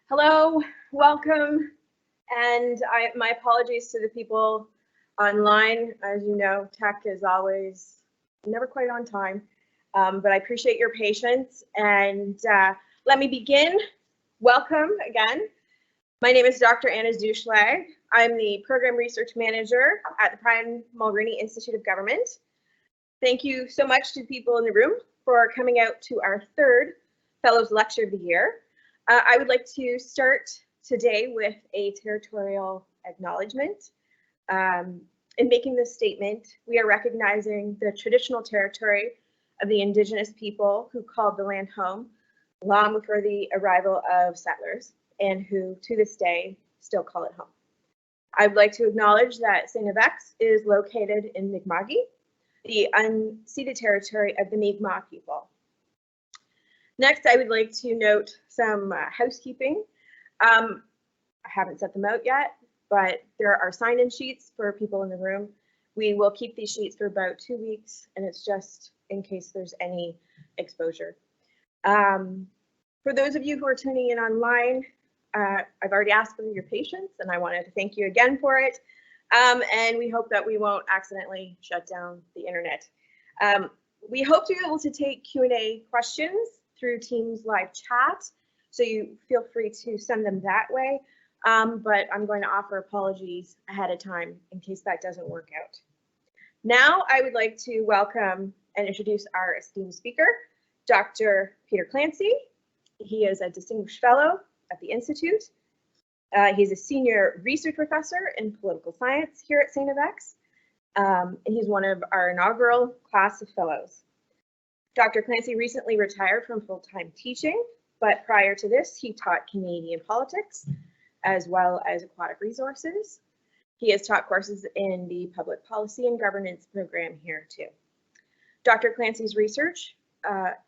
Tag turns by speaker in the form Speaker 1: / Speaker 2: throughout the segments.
Speaker 1: Hello, welcome, and my apologies to the people online. As you know, tech is always never quite on time, but I appreciate your patience. And let me begin. Welcome again. My name is Dr. Anna Zuschlag. I'm the Program Research Manager at the Brian Mulroney Institute of Government. Thank you so much to the people in the room for coming out to our third Fellows Lecture of the year. I would like to start today with a territorial acknowledgement. In making this statement, we are recognizing the traditional territory of the Indigenous people who called the land home long before the arrival of settlers and who to this day still call it home. I would like to acknowledge that StFX is located in Mi'kma'ki, the unceded territory of the Mi'kmaq people. Next, I would like to note some housekeeping. I haven't set them out yet, but there are sign-in sheets for people in the room. We will keep these sheets for about 2 weeks, and it's just in case there's any exposure. For those of you who are tuning in online, I've already asked for your patience, and I wanted to thank you again for it. And we hope that we won't accidentally shut down the internet. We hope to be able to take Q&A questions through Teams live chat, so you feel free to send them that way, but I'm going to offer apologies ahead of time in case that doesn't work out. Now I would like to welcome and introduce our esteemed speaker, Dr. Peter Clancy. He is a distinguished fellow at the Institute. He's a senior research professor in political science here at StFX, and he's one of our inaugural class of fellows. Dr. Clancy recently retired from full-time teaching, but prior to this, he taught Canadian politics as well as aquatic resources. He has taught courses in the public policy and governance program here too. Dr. Clancy's research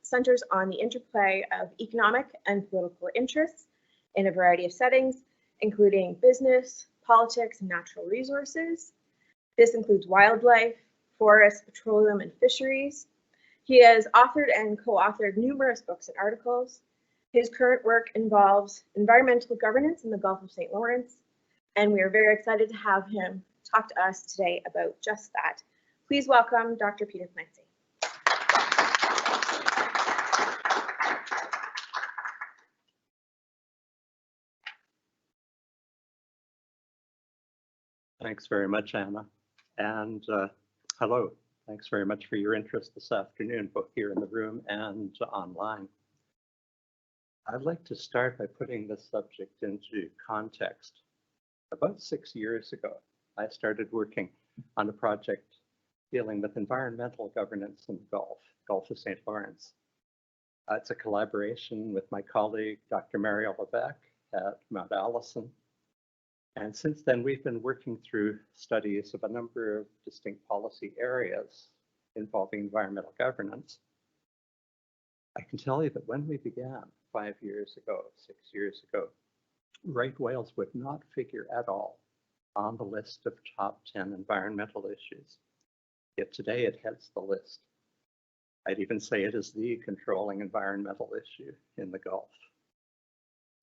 Speaker 1: centers on the interplay of economic and political interests in a variety of settings, including business, politics, and natural resources. This includes wildlife, forests, petroleum, and fisheries. He has authored and co-authored numerous books and articles. His current work involves environmental governance in the Gulf of St. Lawrence, and we are very excited to have him talk to us today about just that. Please welcome Dr. Peter Clancy.
Speaker 2: Thanks very much, Anna. And hello, thanks very much for your interest this afternoon, both here in the room and online. I'd like to start by putting this subject into context. About 6 years ago, I started working on a project dealing with environmental governance in the Gulf of St. Lawrence. It's a collaboration with my colleague, Dr. Mariel Levesque at Mount Allison. And since then, we've been working through studies of a number of distinct policy areas involving environmental governance. I can tell you that when we began 5 years ago, 6 years ago, right whales would not figure at all on the list of top 10 environmental issues. Yet today it heads the list. I'd even say it is the controlling environmental issue in the Gulf.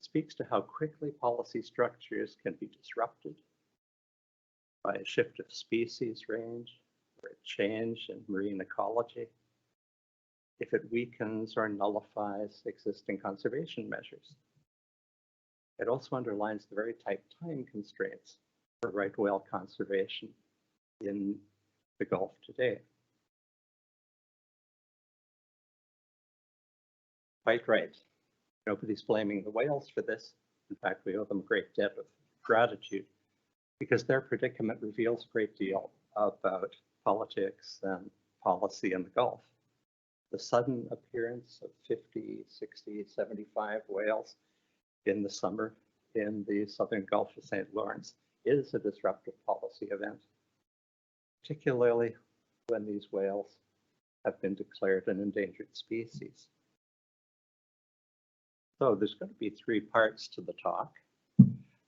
Speaker 2: Speaks to how quickly policy structures can be disrupted by a shift of species range or a change in marine ecology, if it weakens or nullifies existing conservation measures. It also underlines the very tight time constraints for right whale conservation in the Gulf today. Quite right. Nobody's blaming the whales for this. In fact, we owe them a great debt of gratitude because their predicament reveals a great deal about politics and policy in the Gulf. The sudden appearance of 50, 60, 75 whales in the summer in the southern Gulf of St. Lawrence is a disruptive policy event, particularly when these whales have been declared an endangered species. So there's going to be 3 parts to the talk.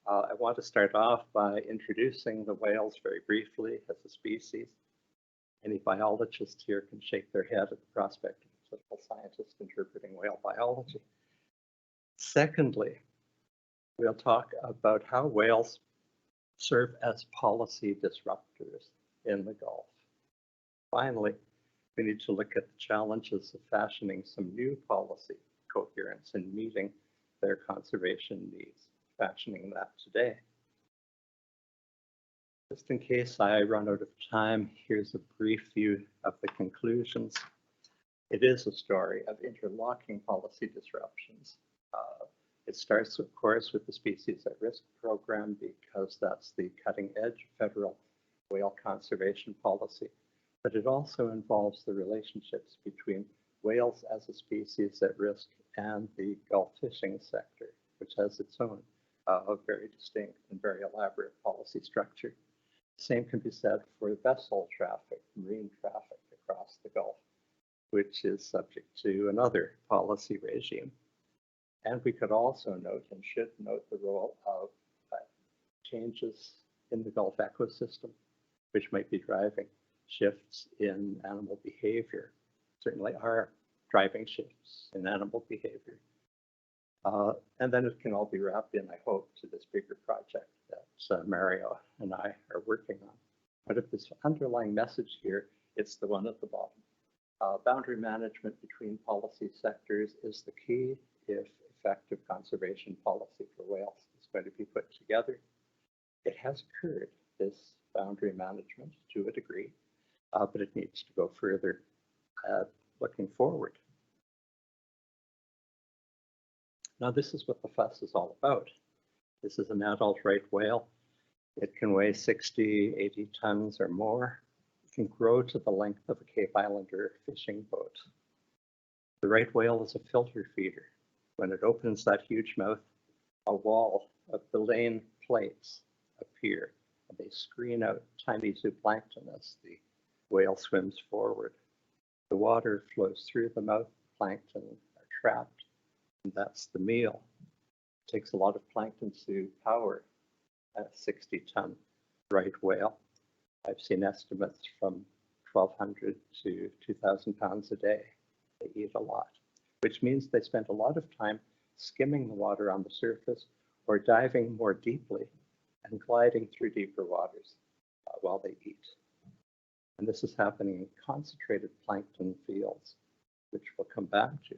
Speaker 2: I want to start off by introducing the whales very briefly as a species. Any biologist here can shake their head at the prospect of a political scientist interpreting whale biology. Secondly, we'll talk about how whales serve as policy disruptors in the Gulf. Finally, we need to look at the challenges of fashioning some new policy coherence and meeting their conservation needs, fashioning that today. Just in case I run out of time, here's a brief view of the conclusions. It is a story of interlocking policy disruptions. It starts, of course, with the Species at Risk program because that's the cutting edge federal whale conservation policy, but it also involves the relationships between whales as a species at risk and the Gulf fishing sector, which has its own very distinct and very elaborate policy structure. Same can be said for vessel traffic, marine traffic across the Gulf, which is subject to another policy regime. And we could also note and should note the role of changes in the Gulf ecosystem, which might be driving shifts in animal behavior, certainly are driving shifts in animal behavior. And then it can all be wrapped in, I hope, to this bigger project that Mario and I are working on. But if this underlying message here, it's the one at the bottom. Boundary management between policy sectors is the key if effective conservation policy for whales is going to be put together. It has occurred, this boundary management, to a degree, but it needs to go further looking forward. Now, this is what the fuss is all about. This is an adult right whale. It can weigh 60, 80 tons or more. It can grow to the length of a Cape Islander fishing boat. The right whale is a filter feeder. When it opens that huge mouth, a wall of belaying plates appear, and they screen out tiny zooplankton as the whale swims forward. The water flows through the mouth, plankton are trapped, and that's the meal. It takes a lot of plankton to power a 60-ton right whale. I've seen estimates from 1,200 to 2,000 pounds a day. They eat a lot, which means they spend a lot of time skimming the water on the surface or diving more deeply and gliding through deeper waters while they eat. And this is happening in concentrated plankton fields, which we'll come back to.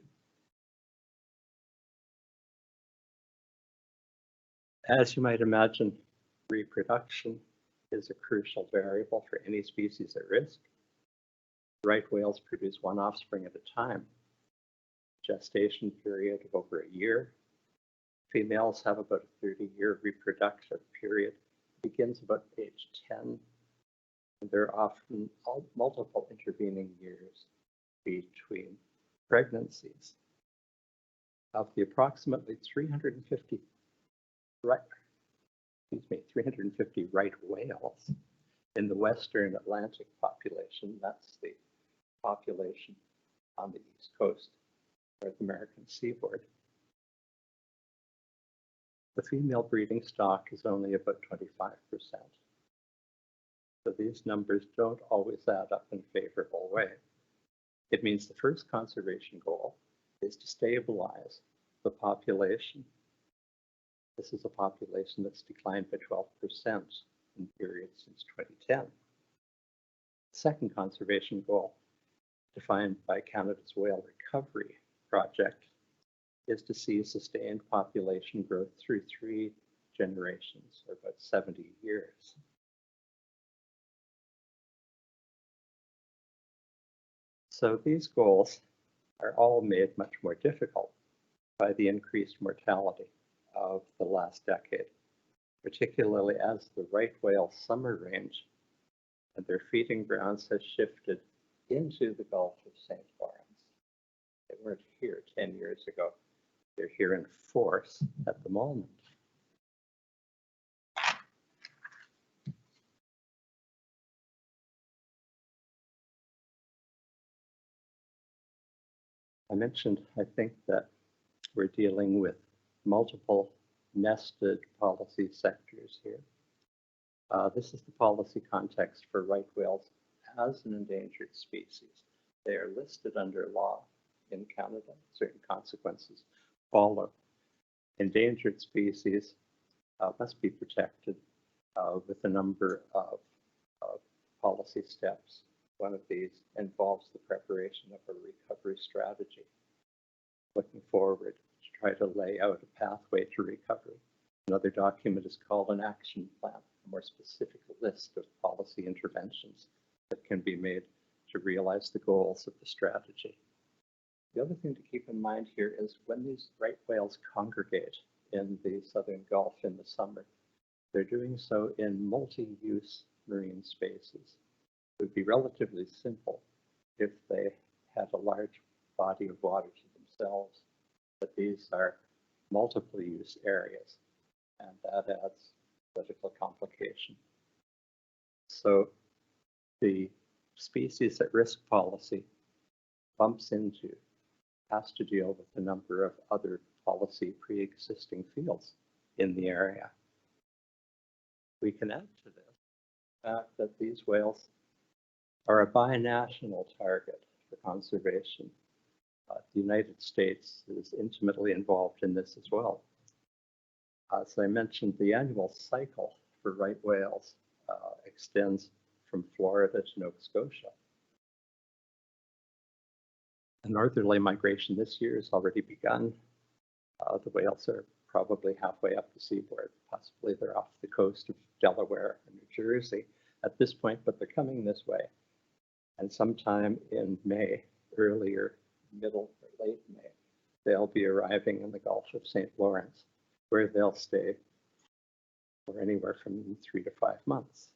Speaker 2: As you might imagine, reproduction is a crucial variable for any species at risk. Right whales produce one offspring at a time. Gestation period of over a year. Females have about a 30-year reproductive period. It begins about age 10. And there are often multiple intervening years between pregnancies. Of the approximately 350 right whales in the Western Atlantic population, that's the population on the East Coast, North American seaboard, the female breeding stock is only about 25%. So these numbers don't always add up in a favorable way. It means the first conservation goal is to stabilize the population. This is a population that's declined by 12% in the period since 2010. The second conservation goal, defined by Canada's Whale Recovery Project, is to see sustained population growth through 3 generations, or about 70 years. So these goals are all made much more difficult by the increased mortality of the last decade, particularly as the right whale summer range and their feeding grounds has shifted into the Gulf of St. Lawrence. They weren't here 10 years ago. They're here in force at the moment. I mentioned, I think, that we're dealing with multiple nested policy sectors here. This is the policy context for right whales as an endangered species. They are listed under law in Canada. Certain consequences follow. endangered species must be protected with a number of policy steps. One of these involves the preparation of a recovery strategy, looking forward to try to lay out a pathway to recovery. Another document is called an action plan, a more specific list of policy interventions that can be made to realize the goals of the strategy. The other thing to keep in mind here is when these right whales congregate in the Southern Gulf in the summer, they're doing so in multi-use marine spaces. It would be relatively simple if they had a large body of water to themselves, but these are multiple use areas, and that adds political complication. So the species at risk policy bumps into, has to deal with a number of other policy pre-existing fields in the area. We can add to this the fact that these whales are a binational target for conservation. The United States is intimately involved in this as well. As I mentioned, the annual cycle for right whales extends from Florida to Nova Scotia. The northerly migration this year has already begun. The whales are probably halfway up the seaboard. Possibly they're off the coast of Delaware and New Jersey at this point, but they're coming this way. And sometime in May, earlier, middle or late May, they'll be arriving in the Gulf of St. Lawrence, where they'll stay for anywhere from 3 to 5 months.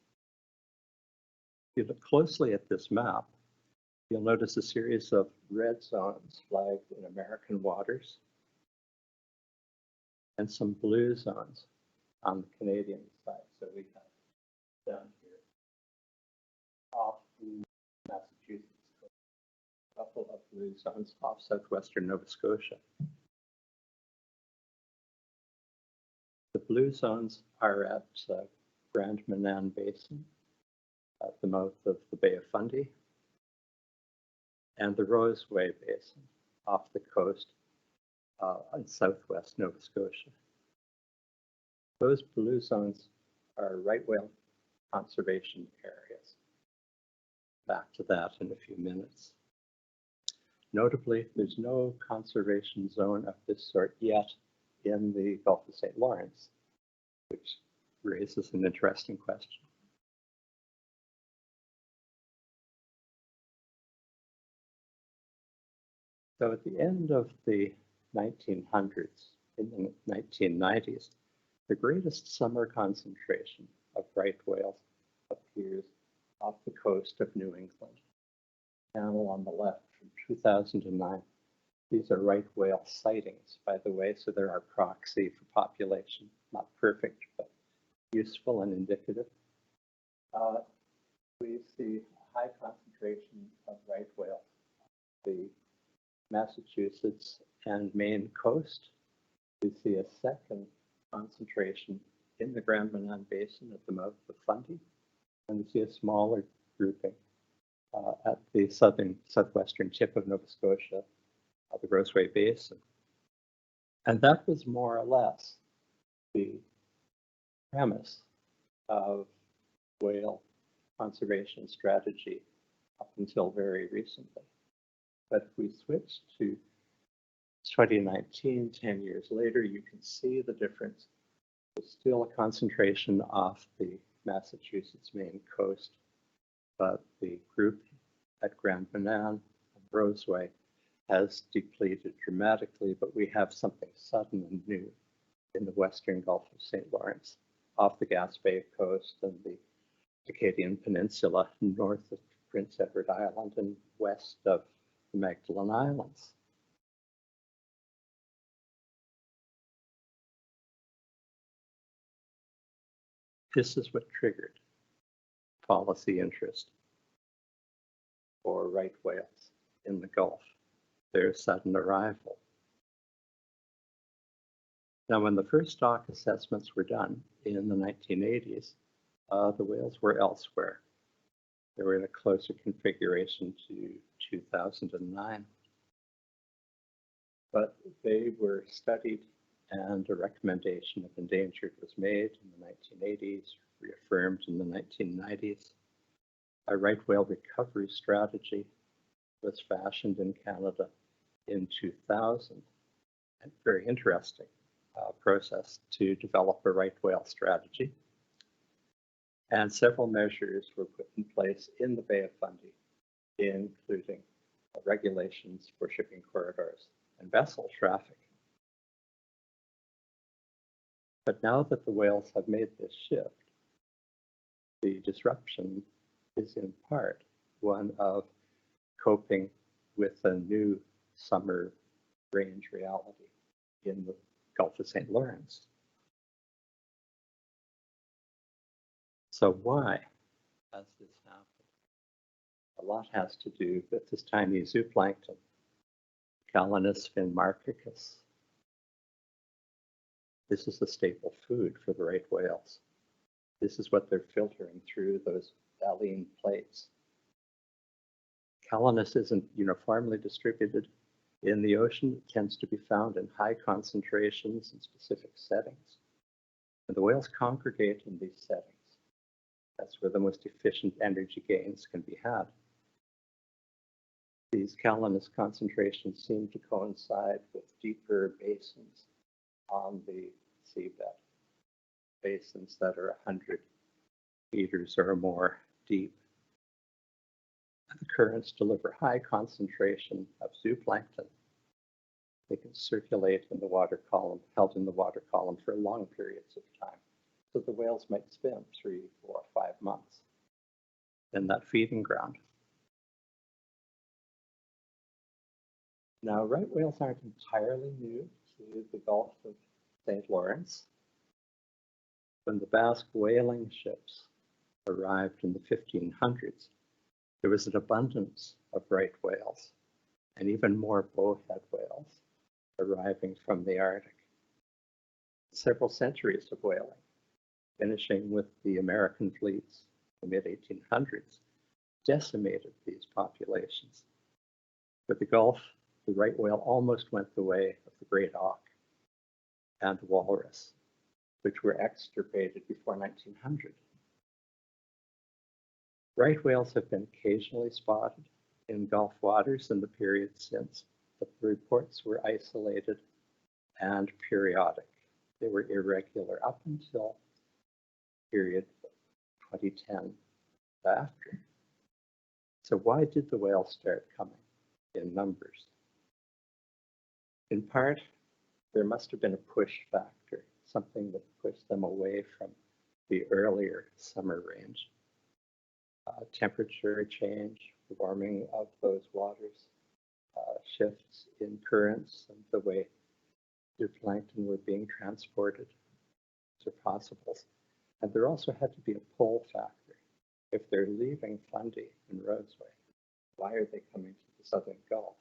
Speaker 2: If you look closely at this map, you'll notice a series of red zones flagged in American waters and some blue zones on the Canadian side. So we have down here off the Massachusetts coast, a couple of blue zones off southwestern Nova Scotia. The blue zones are at Grand Manan Basin, at the mouth of the Bay of Fundy, and the Roseway Basin off the coast in southwest Nova Scotia. Those blue zones are right whale conservation areas. Back to that in a few minutes. Notably, there's no conservation zone of this sort yet in the Gulf of St. Lawrence, which raises an interesting question. So at the end of the 1900s, in the 1990s, the greatest summer concentration of right whales appears off the coast of New England. Panel on the left from 2009. These are right whale sightings, by the way, so they're our proxy for population. Not perfect, but useful and indicative. We see a high concentration of right whales. The Massachusetts and Maine coast. We see a second concentration in the Grand Manan Basin at the mouth of Fundy, and we see a smaller grouping at the southwestern tip of Nova Scotia, the Roseway Basin. And that was more or less the premise of whale conservation strategy up until very recently. But if we switch to 2019, 10 years later, you can see the difference. There's still a concentration off the Massachusetts Maine coast, but the group at Grand Manan and Roseway has depleted dramatically, but we have something sudden and new in the western Gulf of St. Lawrence, off the Gaspé coast and the Acadian Peninsula, north of Prince Edward Island and west of the Magdalen Islands. This is what triggered policy interest for right whales in the Gulf, their sudden arrival. Now, when the first stock assessments were done in the 1980s, the whales were elsewhere. They were in a closer configuration to 2009. But they were studied and a recommendation of endangered was made in the 1980s, reaffirmed in the 1990s. A right whale recovery strategy was fashioned in Canada in 2000. And very interesting process to develop a right whale strategy. And several measures were put in place in the Bay of Fundy, including regulations for shipping corridors and vessel traffic. But now that the whales have made this shift, the disruption is in part one of coping with a new summer range reality in the Gulf of St. Lawrence. So why has this happened? A lot has to do with this tiny zooplankton, Calanus finmarchicus. This is the staple food for the right whales. This is what they're filtering through those baleen plates. Calanus isn't uniformly distributed in the ocean. It tends to be found in high concentrations in specific settings. And the whales congregate in these settings. That's where the most efficient energy gains can be had. These Calanus concentrations seem to coincide with deeper basins on the seabed, basins that are 100 meters or more deep. And the currents deliver high concentration of zooplankton. They can circulate in the water column, held in the water column for long periods of time. So the whales might spend 3, 4, 5 months in that feeding ground. Now, right whales aren't entirely new to the Gulf of St. Lawrence. When the Basque whaling ships arrived in the 1500s, there was an abundance of right whales and even more bowhead whales arriving from the Arctic. Several centuries of whaling, finishing with the American fleets in the mid-1800s, decimated these populations. For the Gulf, the right whale almost went the way of the great auk and the walrus, which were extirpated before 1900. Right whales have been occasionally spotted in Gulf waters in the period since, but the reports were isolated and periodic. They were irregular up until period 2010 after. So why did the whales start coming in numbers? In part, there must have been a push factor, something that pushed them away from the earlier summer range. Temperature change, warming of those waters, shifts in currents and the way zooplankton were being transported to possibles. And there also had to be a pull factor. If they're leaving Fundy and Roseway, why are they coming to the Southern Gulf?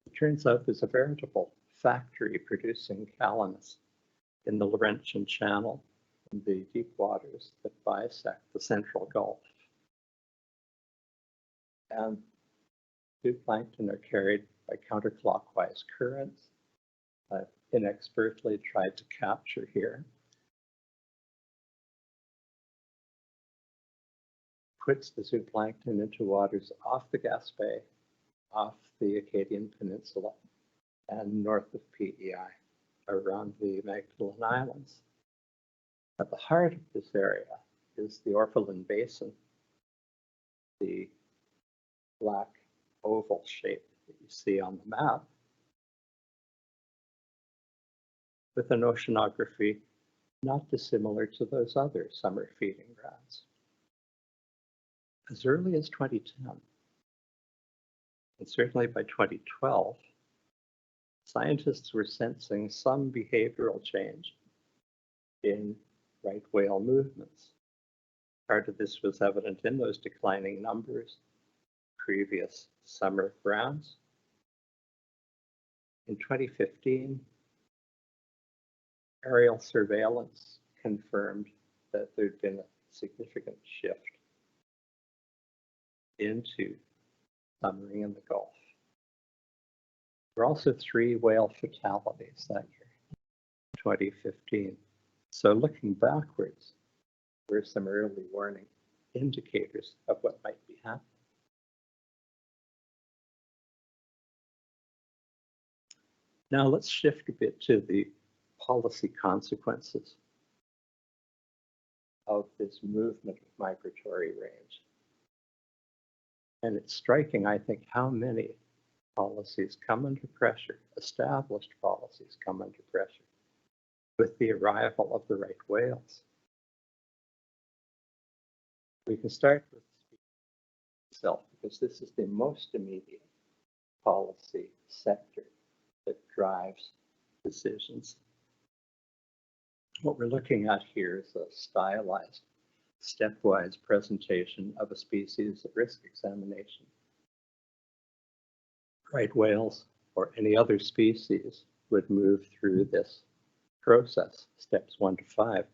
Speaker 2: It turns out there's a veritable factory producing Calanus in the Laurentian Channel, in the deep waters that bisect the Central Gulf. And zooplankton are carried by counterclockwise currents. I've inexpertly tried to capture here. Puts the zooplankton into waters off the Gaspé, off the Acadian Peninsula, and north of PEI, around the Magdalen Islands. At the heart of this area is the Orphalin Basin, the black oval shape that you see on the map, with an oceanography not dissimilar to those other summer feeding grounds. As early as 2010, and certainly by 2012, scientists were sensing some behavioral change in right whale movements. Part of this was evident in those declining numbers, previous summer grounds. In 2015, aerial surveillance confirmed that there'd been a significant shift into summering in the Gulf. There were also 3 whale fatalities that year, 2015. So looking backwards, there were some early warning indicators of what might be happening. Now let's shift a bit to the policy consequences of this movement of migratory range. And it's striking, I think, how many policies come under pressure, established policies come under pressure with the arrival of the right whales. We can start with itself because this is the most immediate policy sector that drives decisions. What we're looking at here is a stylized, stepwise presentation of a species at risk examination. Right whales or any other species would move through this process, steps 1 to 5.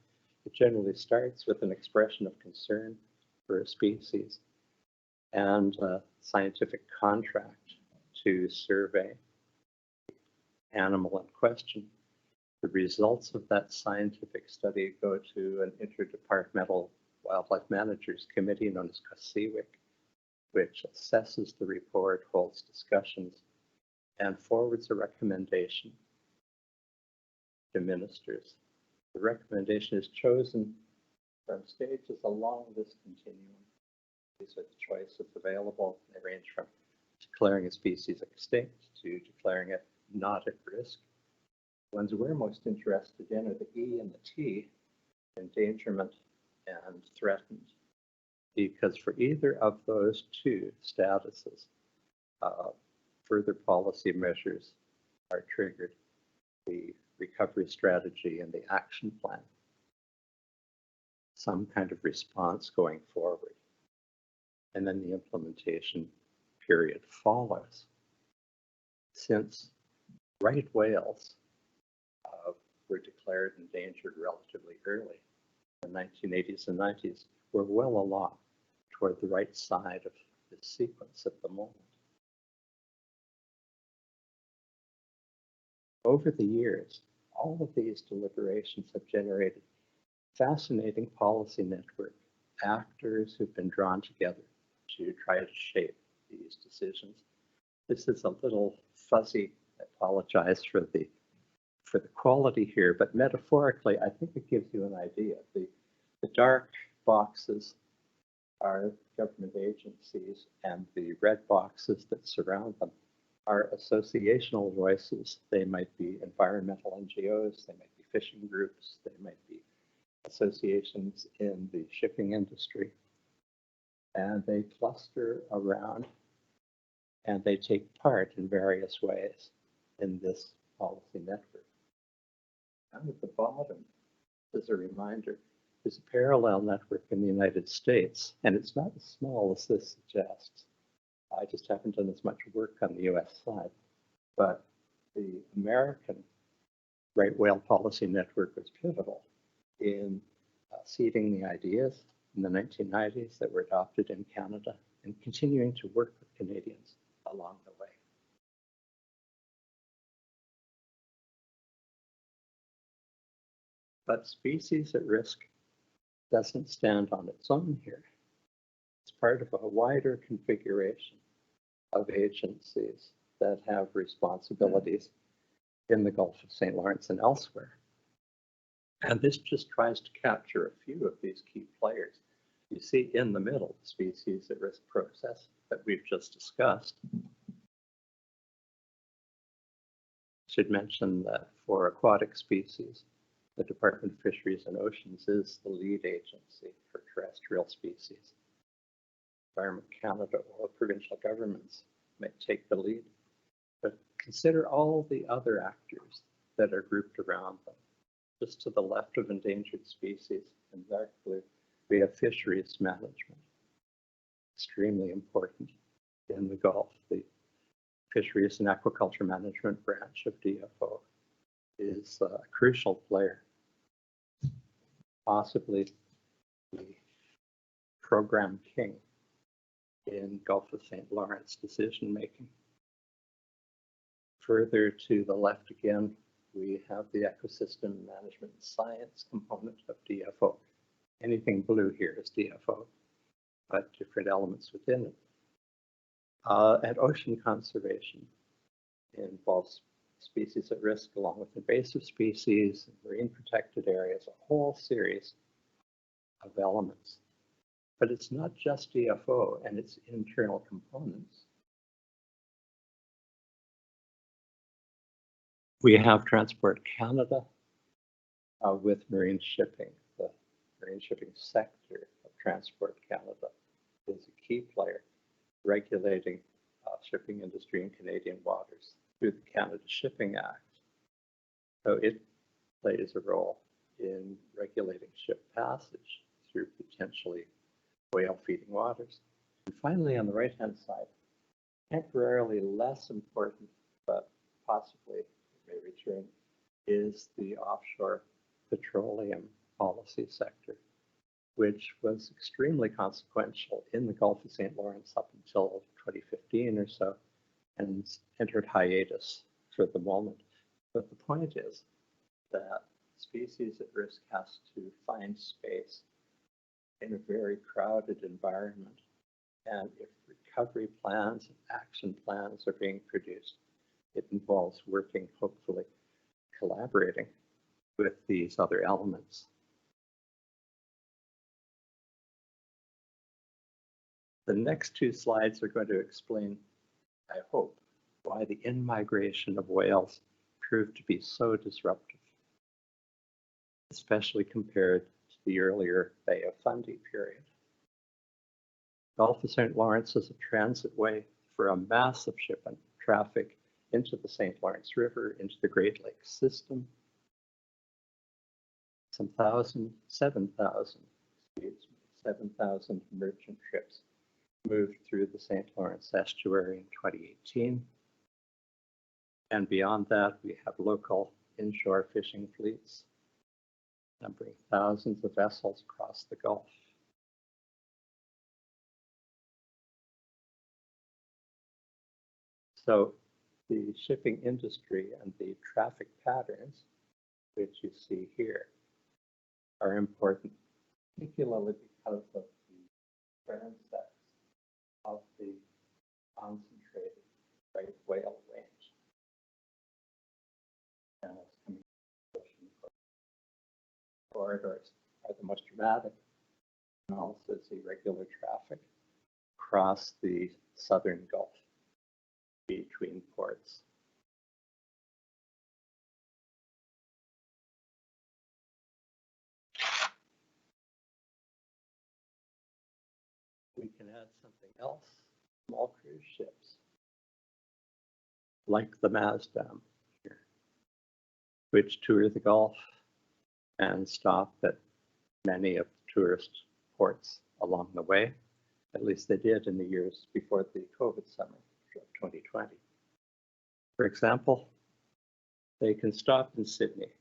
Speaker 2: It generally starts with an expression of concern for a species and a scientific contract to survey the animal in question. The results of that scientific study go to an interdepartmental wildlife managers committee known as COSEWIC, which assesses the report, holds discussions, and forwards a recommendation to ministers. The recommendation is chosen from stages along this continuum. These are the choices available. They range from declaring a species extinct to declaring it not at risk. The ones we're most interested in are the E and the T, endangerment and threatened, because for either of those 2 statuses, further policy measures are triggered, the recovery strategy and the action plan, some kind of response going forward, and then the implementation period follows. Since right whales were declared endangered relatively early, in the 1980s and 90s, we're well along toward the right side of this sequence at the moment. Over the years, all of these deliberations have generated fascinating policy network, actors who've been drawn together to try to shape these decisions. This is a little fuzzy. I apologize for the quality here, but metaphorically, I think it gives you an idea. The dark boxes are government agencies, and the red boxes that surround them are associational voices. They might be environmental NGOs, they might be fishing groups, they might be associations in the shipping industry. And they cluster around and they take part in various ways in this policy network. Down at the bottom, as a reminder, there's a parallel network in the United States, and it's not as small as this suggests. I just haven't done as much work on the US side, but the American right whale policy network was pivotal in seeding the ideas in the 1990s that were adopted in Canada and continuing to work with Canadians along the way. But species at risk doesn't stand on its own here. It's part of a wider configuration of agencies that have responsibilities in the Gulf of St. Lawrence and elsewhere. And this just tries to capture a few of these key players. You see in the middle, the species at risk process that we've just discussed. Should mention that for aquatic species, the Department of Fisheries and Oceans is the lead agency for terrestrial species. Environment Canada or provincial governments might take the lead, but consider all the other actors that are grouped around them. Just to the left of endangered species in dark blue, we have fisheries management. Extremely important in the Gulf. The Fisheries and Aquaculture Management branch of DFO is a crucial player, possibly the program king in Gulf of St. Lawrence decision making. Further to the left again, we have the ecosystem management science component of DFO. Anything blue here is DFO, but different elements within it. And ocean conservation involves species at risk along with invasive species, marine protected areas, a whole series of elements. But it's not just DFO and its internal components. We have Transport Canada with marine shipping. The marine shipping sector of Transport Canada is a key player regulating shipping industry in Canadian waters through the Canada Shipping Act. So it plays a role in regulating ship passage through potentially whale feeding waters. And finally, on the right-hand side, temporarily less important, but possibly may return, is the offshore petroleum policy sector, which was extremely consequential in the Gulf of St. Lawrence up until 2015 or so, and entered hiatus for the moment. But the point is that species at risk has to find space in a very crowded environment. And if recovery plans and action plans are being produced, it involves working, hopefully collaborating with these other elements. The next two slides are going to explain, I hope, why the in-migration of whales proved to be so disruptive, especially compared to the earlier Bay of Fundy period. Gulf of St. Lawrence is a transit way for a massive shipment traffic into the St. Lawrence River, into the Great Lakes system. Some 7,000 merchant ships moved through the St. Lawrence estuary in 2018. And beyond that, we have local inshore fishing fleets numbering thousands of vessels across the Gulf. So the shipping industry and the traffic patterns, which you see here, are important, particularly because of the transects of the concentrated right whale range. And it's coming corridors are the most dramatic, and also see regular traffic across the southern Gulf between ports. We can add something else, small cruise ships, like the Maasdam here, which tour the Gulf and stop at many of the tourist ports along the way. At least they did in the years before the COVID summer of 2020. For example, they can stop in Sydney,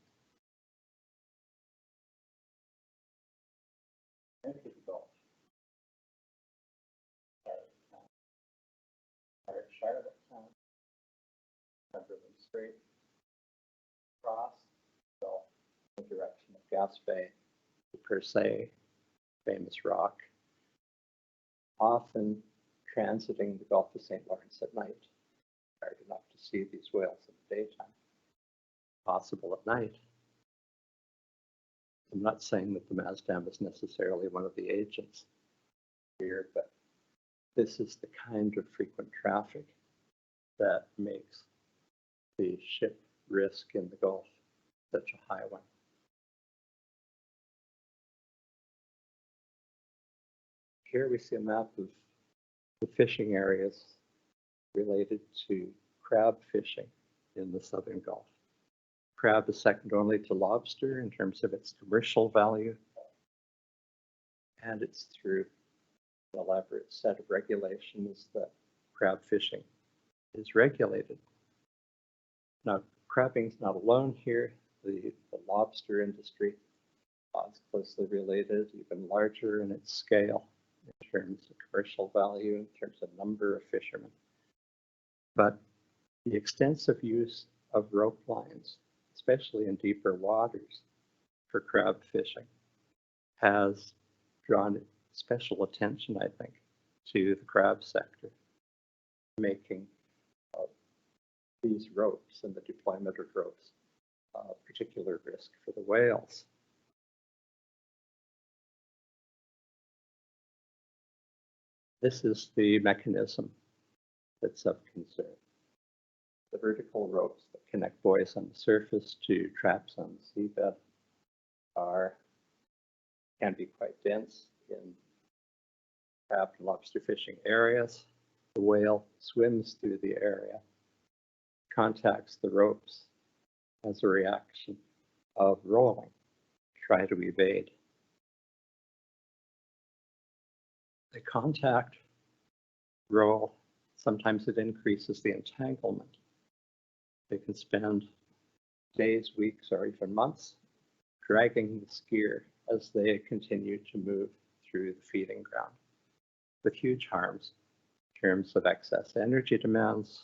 Speaker 2: enter the Gulf, Charlottetown, Cumberland Strait, cross the Gulf in the direction of Gaspé, per se, famous rock, often transiting the Gulf of St. Lawrence at night, hard enough to see these whales in the daytime, possible at night. I'm not saying that the Maasdam is necessarily one of the agents here, but this is the kind of frequent traffic that makes the ship risk in the Gulf such a high one. Here we see a map of the fishing areas related to crab fishing in the southern Gulf. Crab is second only to lobster in terms of its commercial value, and it's through an elaborate set of regulations that crab fishing is regulated. Now, crabbing is not alone here. The lobster industry is closely related, even larger in its scale in terms of commercial value, in terms of number of fishermen. But The extensive use of rope lines, especially in deeper waters for crab fishing, has drawn special attention, I think, to the crab sector, making these ropes and the deployment of ropes a particular risk for the whales. This is the mechanism that's of concern. The vertical ropes that connect buoys on the surface to traps on the seabed can be quite dense in crab and lobster fishing areas. The whale swims through the area, contacts the ropes as a reaction of rolling, try to evade. The contact roll, sometimes it increases the entanglement. They can spend days, weeks, or even months dragging the skier as they continue to move through the feeding ground, with huge harms in terms of excess energy demands,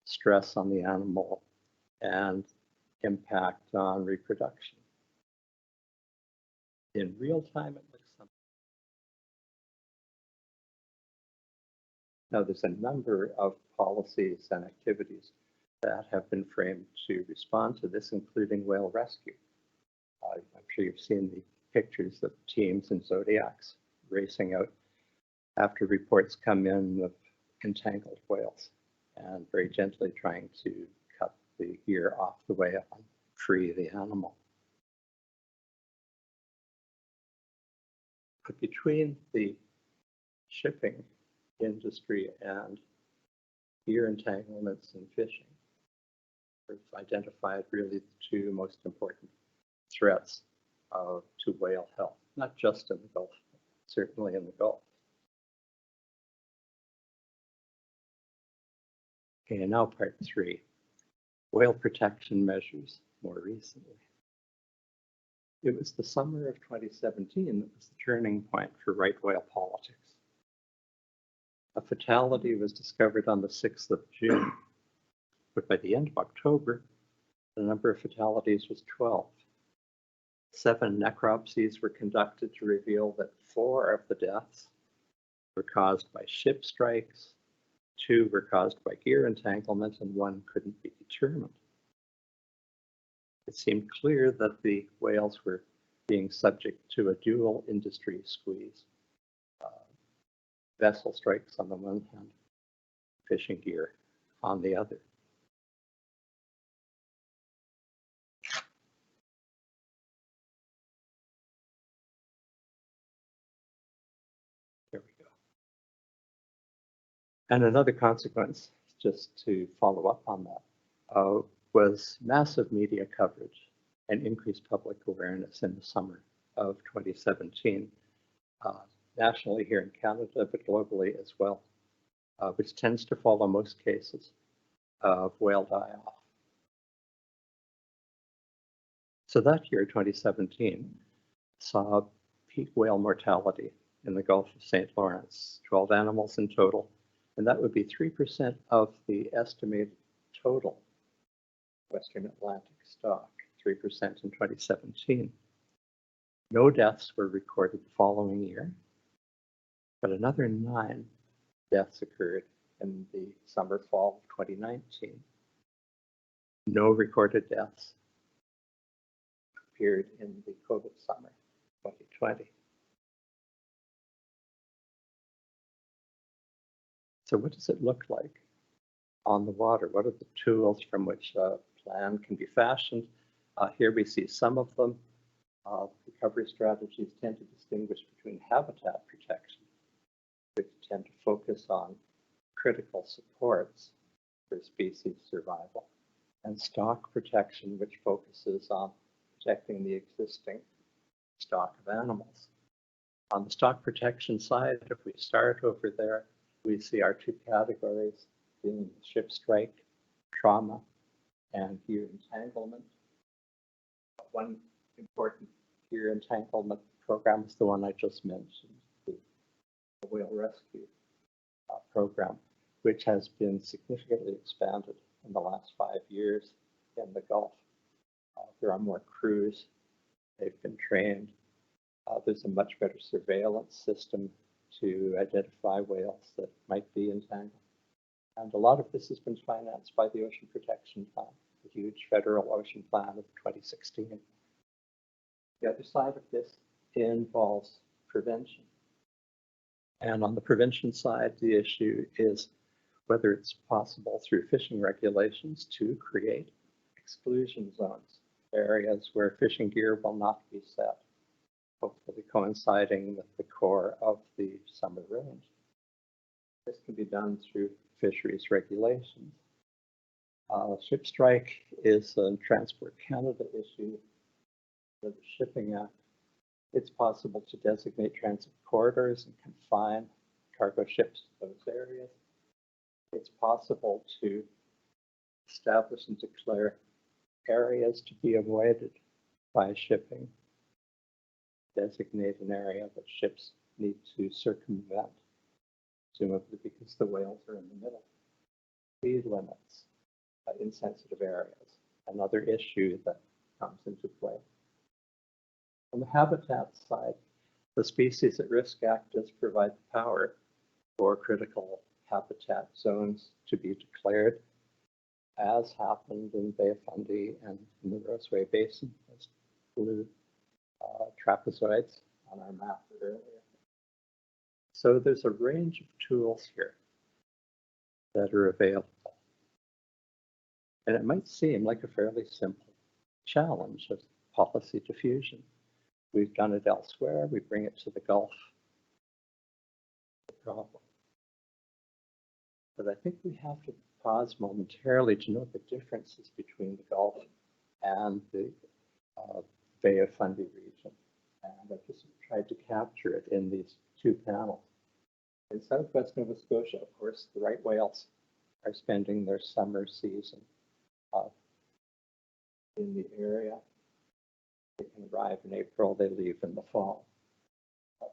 Speaker 2: stress on the animal, and impact on reproduction. In real time, it looks something. Now, there's a number of policies and activities that have been framed to respond to this, including whale rescue. I'm sure you've seen the pictures of teams and Zodiacs racing out after reports come in of entangled whales and very gently trying to cut the gear off the whale and free the animal. But between the shipping industry and gear entanglements in fishing, we've identified really the two most important threats to whale health, not just in the Gulf, but certainly in the Gulf. Okay, and now part 3, whale protection measures more recently. It was the summer of 2017 that was the turning point for right whale politics. A fatality was discovered on the 6th of June, but by the end of October, the number of fatalities was 12. 7 necropsies were conducted to reveal that 4 of the deaths were caused by ship strikes, 2 were caused by gear entanglement, and 1 couldn't be determined. It seemed clear that the whales were being subject to a dual industry squeeze. Vessel strikes on the one hand, fishing gear on the other. There we go. And another consequence, just to follow up on that, was massive media coverage and increased public awareness in the summer of 2017, nationally here in Canada, but globally as well, which tends to follow most cases of whale die-off. So that year, 2017, saw peak whale mortality in the Gulf of St. Lawrence, 12 animals in total, and that would be 3% of the estimated total Western Atlantic stock, 3% in 2017. No deaths were recorded the following year, but another 9 deaths occurred in the summer fall of 2019. No recorded deaths appeared in the COVID summer 2020. So what does it look like on the water? What are the tools from which a plan can be fashioned? Here we see some of them. Recovery strategies tend to distinguish between habitat protection, which tend to focus on critical supports for species survival, and stock protection, which focuses on protecting the existing stock of animals. On the stock protection side, if we start over there, we see our 2 categories being ship strike, trauma, and gear entanglement. One important gear entanglement program is the one I just mentioned, the whale rescue program, which has been significantly expanded in the last 5 years in the Gulf. There are more crews. They've been trained. There's a much better surveillance system to identify whales that might be entangled. And a lot of this has been financed by the Ocean Protection Plan, the huge federal ocean plan of 2016. The other side of this involves prevention. And on the prevention side, the issue is whether it's possible through fishing regulations to create exclusion zones, areas where fishing gear will not be set, hopefully coinciding with the core of the summer range. This can be done through fisheries regulations. Ship strike is a Transport Canada issue for the Shipping Act. It's possible to designate transit corridors and confine cargo ships to those areas. It's possible to establish and declare areas to be avoided by shipping, designate an area that ships need to circumvent, presumably because the whales are in the middle. Speed limits in sensitive areas, another issue that comes into play. On the habitat side, the Species at Risk Act does provide the power for critical habitat zones to be declared, as happened in Bay of Fundy and in the Roseway Basin, as blue trapezoids on our map earlier. So there's a range of tools here that are available. And it might seem like a fairly simple challenge of policy diffusion. We've done it elsewhere. We bring it to the Gulf. The problem. But I think we have to pause momentarily to note the differences between the Gulf and the Bay of Fundy region. And I've just tried to capture it in these two panels. In southwest Nova Scotia, of course, the right whales are spending their summer season in the area. They can arrive in April, they leave in the fall.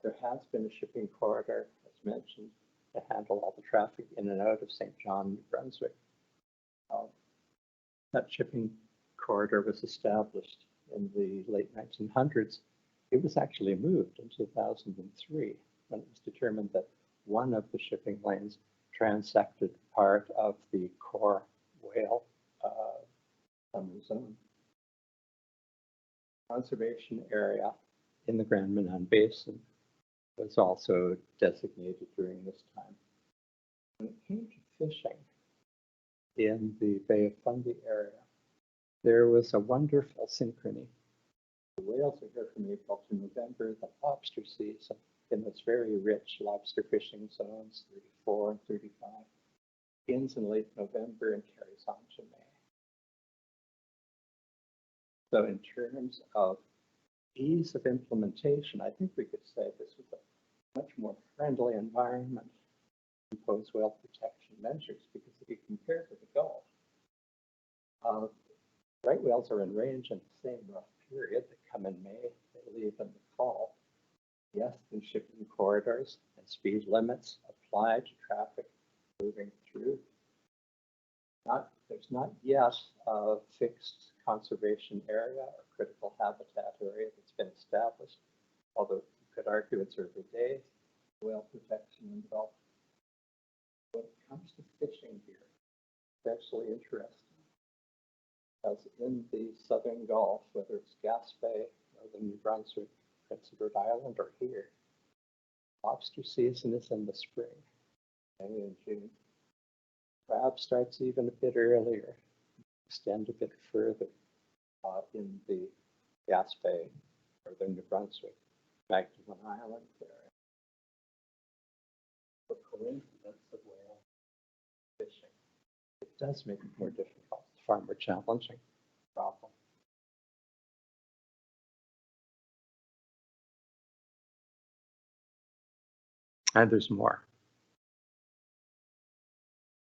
Speaker 2: There has been a shipping corridor, as mentioned, to handle all the traffic in and out of St. John, New Brunswick. That shipping corridor was established in the late 1900s. It was actually moved in 2003 when it was determined that one of the shipping lanes transected part of the core whale summer zone. Conservation area in the Grand Menan Basin was also designated during this time. When it came to fishing in the Bay of Fundy area, there was a wonderful synchrony. The whales are here from April to November, the lobster season in those very rich lobster fishing zones, 34 and 35, begins in late November and carries on to May. So in terms of ease of implementation, I think we could say this was a much more friendly environment to impose whale protection measures, because if you compare to the Gulf, right whales are in range in the same rough period. They come in May, they leave in the fall. Yes, in shipping corridors and speed limits apply to traffic moving through. There's not yet a fixed conservation area or critical habitat area that's been established, although you could argue it's early days, whale protection in the Gulf. When it comes to fishing gear, it's actually interesting, because in the southern Gulf, whether it's Gaspé, northern New Brunswick, Prince Edward Island, or here, lobster season is in the spring, May and June. Crab starts even a bit earlier, extend a bit further in the Gaspé, northern New Brunswick, Magdalen Island area. The coincidence of whale fishing, it does make it more difficult, far more challenging problem. And there's more.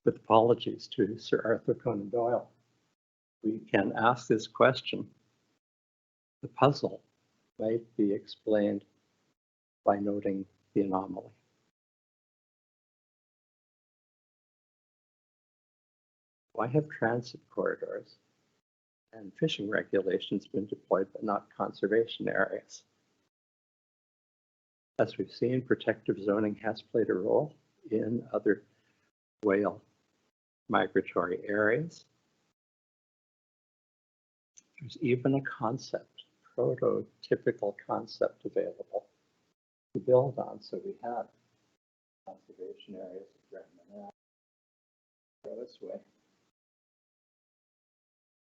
Speaker 2: With apologies to Sir Arthur Conan Doyle, we can ask this question. The puzzle might be explained by noting the anomaly. Why have transit corridors and fishing regulations been deployed but not conservation areas? As we've seen, protective zoning has played a role in other whale migratory areas. There's even a concept, prototypical concept available to build on. So we have conservation areas of Grand this way.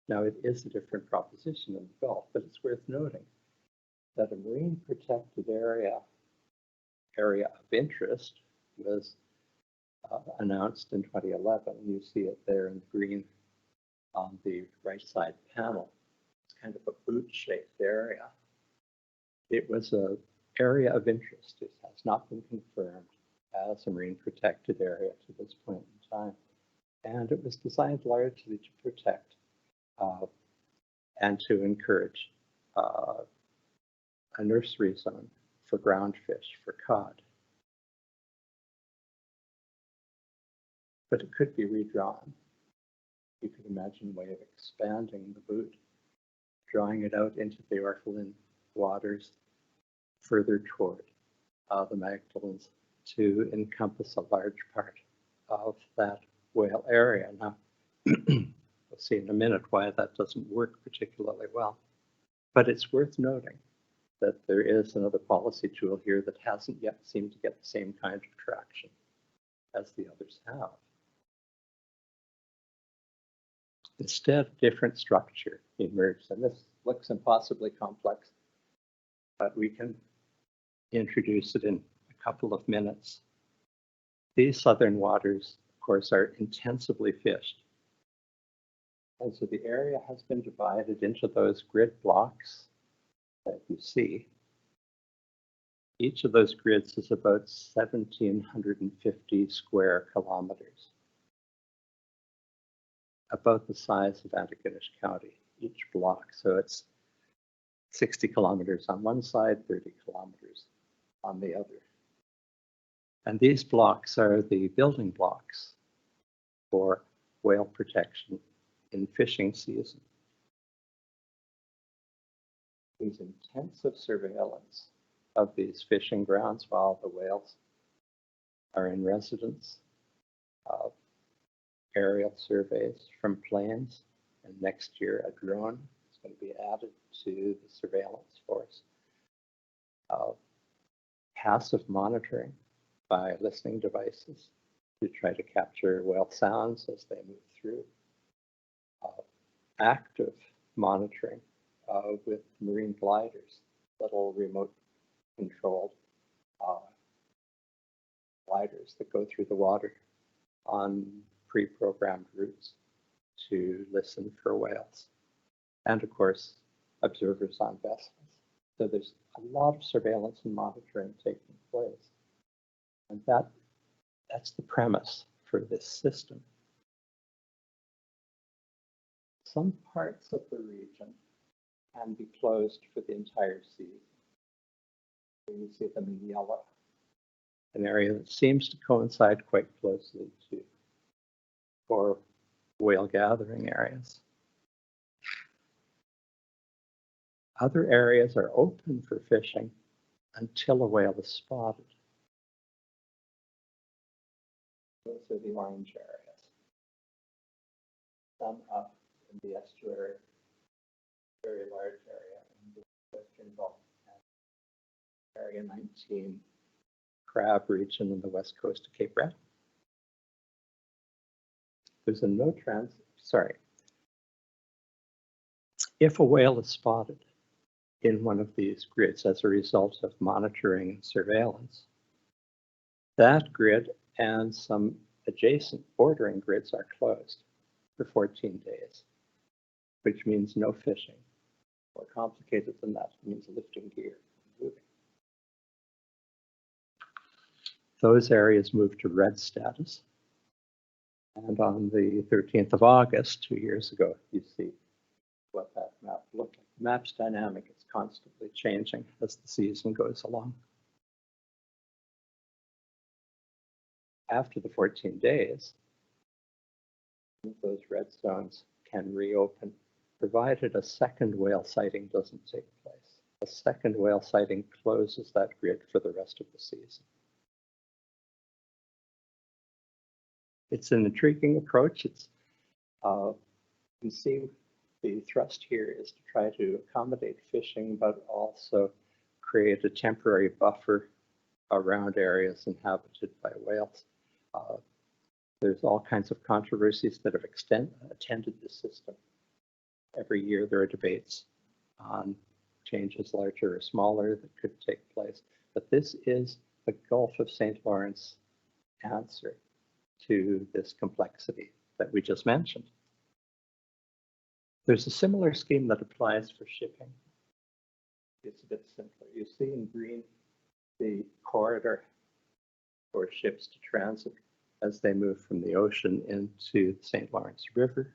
Speaker 2: Now it is a different proposition in the Gulf, but it's worth noting that a marine protected area of interest was announced in 2011. You see it there in green on the right side panel. It's kind of a boot-shaped area. It was an area of interest. It has not been confirmed as a marine protected area to this point in time. And it was designed largely to protect and to encourage a nursery zone for groundfish, for cod. But it could be redrawn. You could imagine a way of expanding the boot, drawing it out into the Orphalin waters, further toward the Magdalens to encompass a large part of that whale area. Now, we'll see in a minute why that doesn't work particularly well. But it's worth noting that there is another policy tool here that hasn't yet seemed to get the same kind of traction as the others have. Instead, a different structure emerged, and this looks impossibly complex, but we can introduce it in a couple of minutes. These southern waters, of course, are intensively fished. And so the area has been divided into those grid blocks that you see. Each of those grids is about 1,750 square kilometers, about the size of Antigonish County, each block. So it's 60 kilometers on one side, 30 kilometers on the other. And these blocks are the building blocks for whale protection in fishing season. There's intensive surveillance of these fishing grounds while the whales are in residence, aerial surveys from planes, and next year a drone is going to be added to the surveillance force. Passive monitoring by listening devices to try to capture whale sounds as they move through. Active monitoring with marine gliders, little remote controlled gliders that go through the water on pre-programmed routes to listen for whales. And of course, observers on vessels. So there's a lot of surveillance and monitoring taking place. And that's the premise for this system. Some parts of the region can be closed for the entire season. You see them in yellow, an area that seems to coincide quite closely to for whale gathering areas. Other areas are open for fishing until a whale is spotted. Those are the orange areas. Some up in the estuary, very large area in the Western Gulf, and Area 19 crab region in the west coast of Cape Breton. There's a no transit, sorry. If a whale is spotted in one of these grids as a result of monitoring and surveillance, that grid and some adjacent bordering grids are closed for 14 days, which means no fishing. More complicated than that, it means lifting gear and moving. Those areas move to red status. And on the 13th of August, 2 years ago, you see what that map looked like. The map's dynamic, it's constantly changing as the season goes along. After the 14 days, those red zones can reopen, provided a second whale sighting doesn't take place. A second whale sighting closes that grid for the rest of the season. It's an intriguing approach. You can see the thrust here is to try to accommodate fishing, but also create a temporary buffer around areas inhabited by whales. There's all kinds of controversies that have attended this system. Every year there are debates on changes larger or smaller that could take place. But this is the Gulf of St. Lawrence answer to this complexity that we just mentioned. There's a similar scheme that applies for shipping. It's a bit simpler. You see in green the corridor for ships to transit as they move from the ocean into the St. Lawrence River.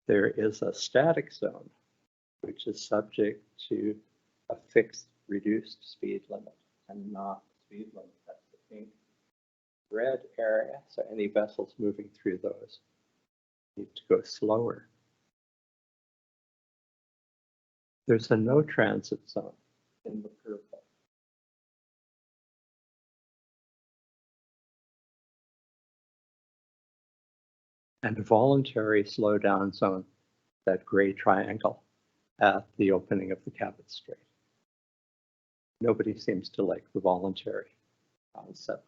Speaker 2: There is a static zone, which is subject to a fixed reduced speed limit and not speed limit. That's the pink. Red area, so any vessels moving through those need to go slower. There's a no transit zone in the purple. And a voluntary slowdown zone, that gray triangle at the opening of the Cabot Strait. Nobody seems to like the voluntary concept.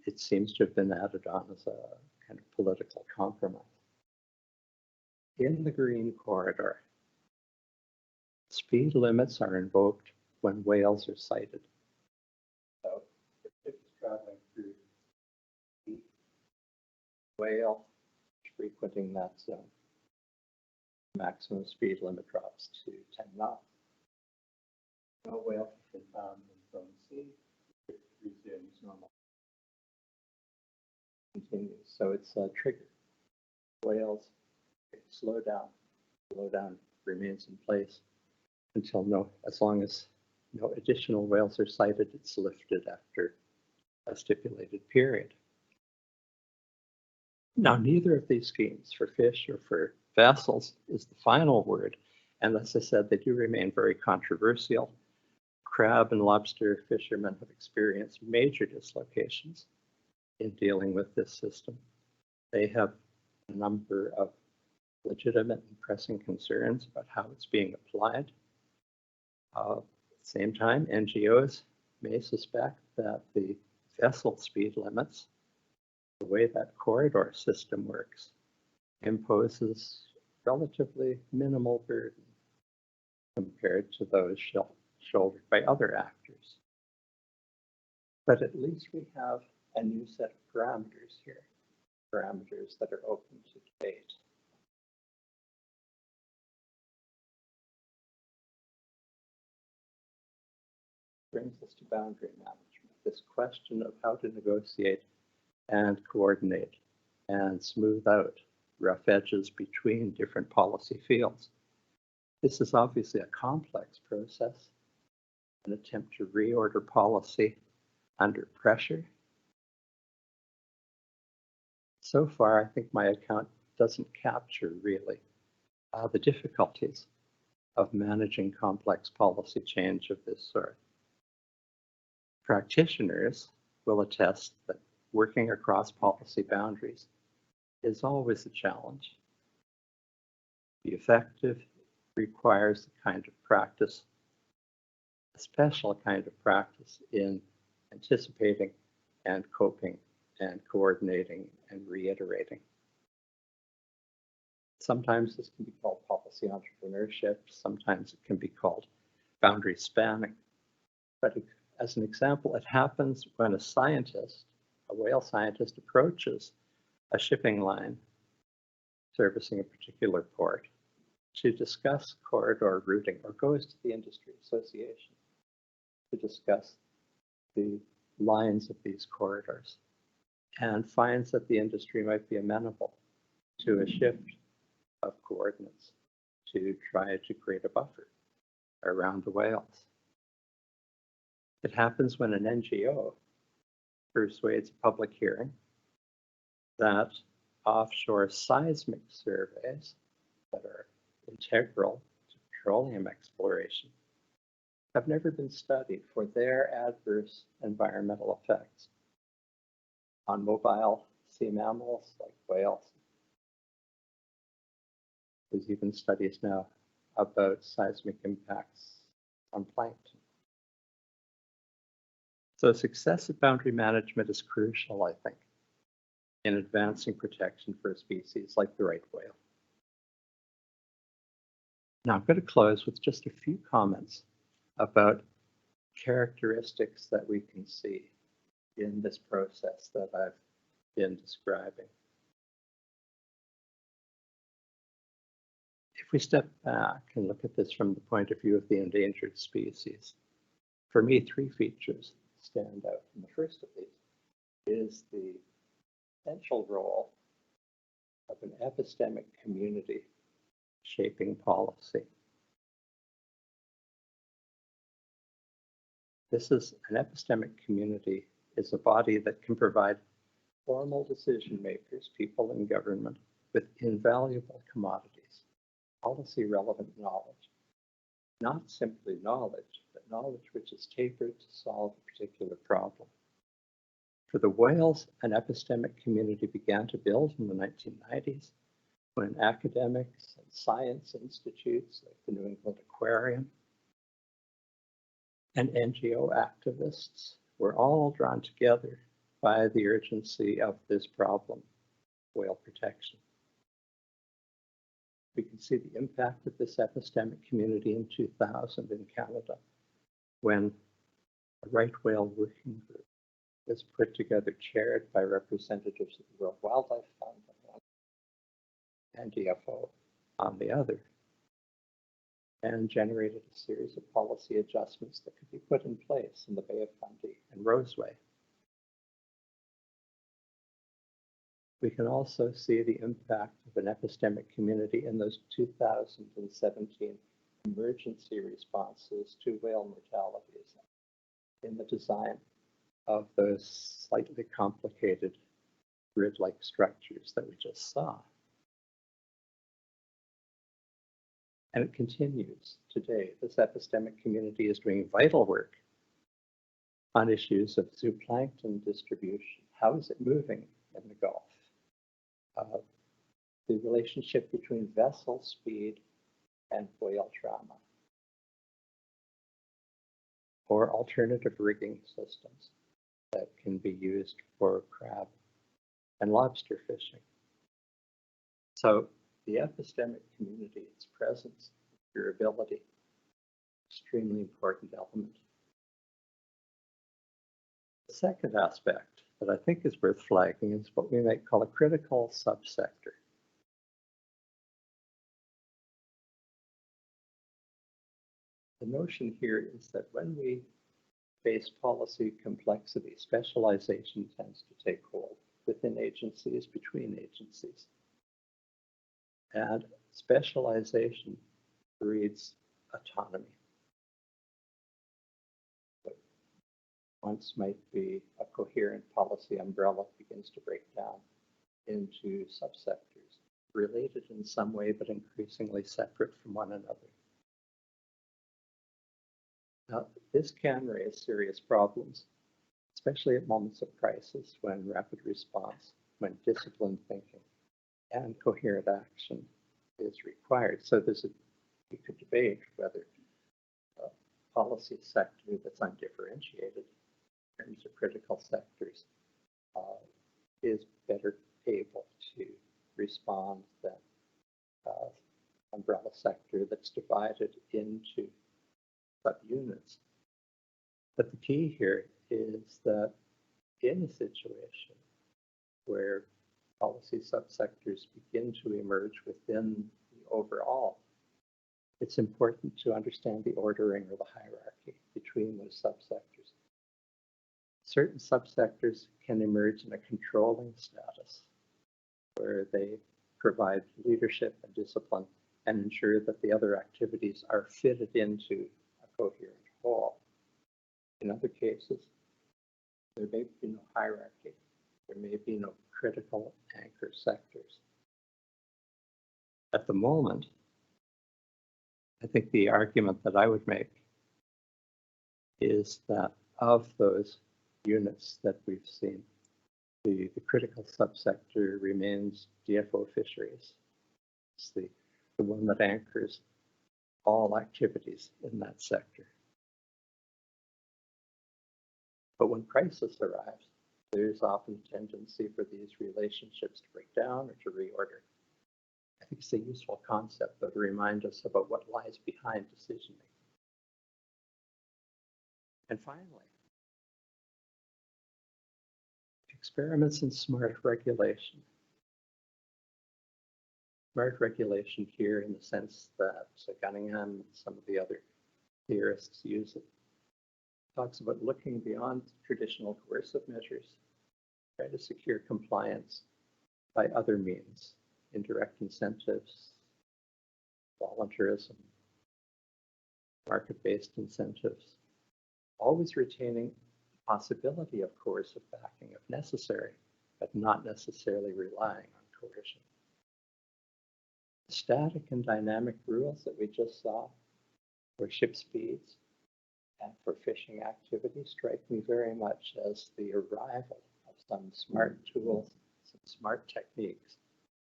Speaker 2: It seems to have been added on as a kind of political compromise. In the green corridor, speed limits are invoked when whales are sighted. So if it's traveling through the whale frequenting that zone, maximum speed limit drops to 10 knots. No whale has been found in zone C. It resumes normal. Continues. So it's a trigger. Whales slow down. Slow down remains in place until as long as no additional whales are sighted, it's lifted after a stipulated period. Now, neither of these schemes for fish or for vessels is the final word. And as I said, they do remain very controversial. Crab and lobster fishermen have experienced major dislocations in dealing with this system. They have a number of legitimate and pressing concerns about how it's being applied. At the same time, NGOs may suspect that the vessel speed limits, the way that corridor system works, imposes relatively minimal burden compared to those shouldered by other actors. But at least we have a new set of parameters here, parameters that are open to debate. Brings us to boundary management, this question of how to negotiate and coordinate and smooth out rough edges between different policy fields. This is obviously a complex process, an attempt to reorder policy under pressure. So far, I think my account doesn't capture really the difficulties of managing complex policy change of this sort. Practitioners will attest that working across policy boundaries is always a challenge. To be effective requires the kind of practice, a special kind of practice in anticipating and coping and coordinating and reiterating. Sometimes this can be called policy entrepreneurship, sometimes it can be called boundary spanning. But as an example, it happens when a scientist, a whale scientist, approaches a shipping line servicing a particular port to discuss corridor routing, or goes to the industry association to discuss the lines of these corridors, and finds that the industry might be amenable to a shift of coordinates to try to create a buffer around the whales. It happens when an NGO persuades a public hearing that offshore seismic surveys that are integral to petroleum exploration have never been studied for their adverse environmental effects on mobile sea mammals like whales. There's even studies now about seismic impacts on plankton. So success at boundary management is crucial, I think, in advancing protection for a species like the right whale. Now I'm going to close with just a few comments about characteristics that we can see in this process that I've been describing. If we step back and look at this from the point of view of the endangered species, for me, three features stand out. And the first of these is the essential role of an epistemic community shaping policy. This is an epistemic community is a body that can provide formal decision makers, people in government, with invaluable commodities, policy relevant knowledge, not simply knowledge, but knowledge which is tailored to solve a particular problem. For the whales, an epistemic community began to build in the 1990s when academics and science institutes like the New England Aquarium and NGO activists were all drawn together by the urgency of this problem, whale protection. We can see the impact of this epistemic community in 2000 in Canada when a right whale working group was put together, chaired by representatives of the World Wildlife Fund and DFO on the other, and generated a series of policy adjustments that could be put in place in the Bay of Fundy and Roseway. We can also see the impact of an epistemic community in those 2017 emergency responses to whale mortalities in the design of those slightly complicated grid-like structures that we just saw. And it continues today. This epistemic community is doing vital work on issues of zooplankton distribution. How is it moving in the Gulf? The relationship between vessel speed and whale trauma, or alternative rigging systems that can be used for crab and lobster fishing. So the epistemic community, its presence, durability, extremely important element. The second aspect that I think is worth flagging is what we might call a critical subsector. The notion here is that when we face policy complexity, specialization tends to take hold within agencies, between agencies. And specialization breeds autonomy. What once might be a coherent policy umbrella begins to break down into subsectors, related in some way, but increasingly separate from one another. Now, this can raise serious problems, especially at moments of crisis when rapid response, when disciplined thinking and coherent action is required. So we could debate whether a policy sector that's undifferentiated in terms of critical sectors is better able to respond than umbrella sector that's divided into subunits. But the key here is that in a situation where policy subsectors begin to emerge within the overall, it's important to understand the ordering or the hierarchy between those subsectors. Certain subsectors can emerge in a controlling status where they provide leadership and discipline and ensure that the other activities are fitted into a coherent whole. In other cases, there may be no hierarchy. there may be no critical anchor sectors. At the moment, I think the argument that I would make is that of those units that we've seen, the critical subsector remains DFO fisheries. It's the one that anchors all activities in that sector. But when crisis arrives, there's often a tendency for these relationships to break down or to reorder. I think it's a useful concept, though, to remind us about what lies behind decision making. And finally, experiments in smart regulation. Smart regulation here in the sense that Cunningham and some of the other theorists use it. Talks about looking beyond traditional coercive measures, try to secure compliance by other means, indirect incentives, voluntarism, market-based incentives, always retaining the possibility of coercive backing if necessary, but not necessarily relying on coercion. The static and dynamic rules that we just saw for ship speeds and for fishing activity strike me very much as the arrival of some smart tools, some smart techniques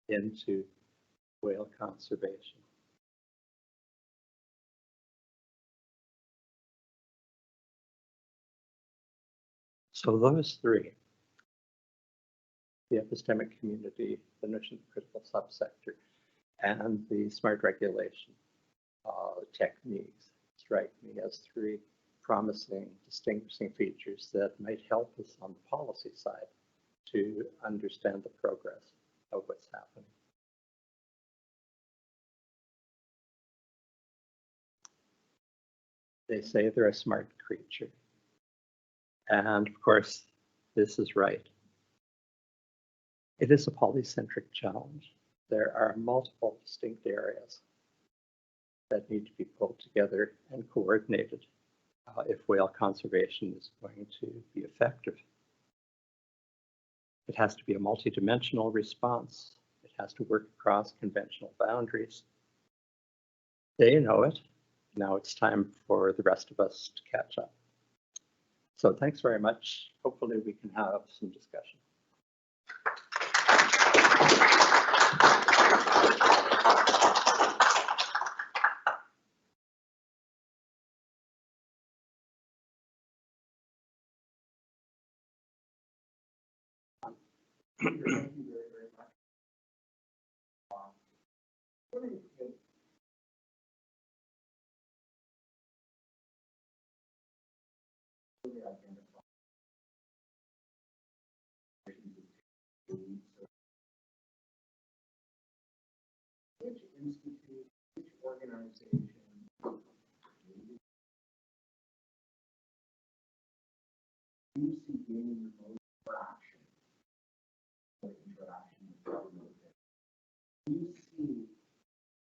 Speaker 2: into whale conservation. So those three, the epistemic community, the notion of critical subsector, and the smart regulation techniques strike me as three promising, distinguishing features that might help us on the policy side to understand the progress of what's happening. They say they're a smart creature. And of course, this is right. It is a polycentric challenge. There are multiple distinct areas that need to be pulled together and coordinated if whale conservation is going to be effective. It has to be a multidimensional response. It has to work across conventional boundaries. They know it. Now it's time for the rest of us to catch up. So thanks very much. Hopefully we can have some discussion.
Speaker 3: Thank you very much. What do you think? Which institute, which organization do you see gaining the most traction or interaction with government? Do you see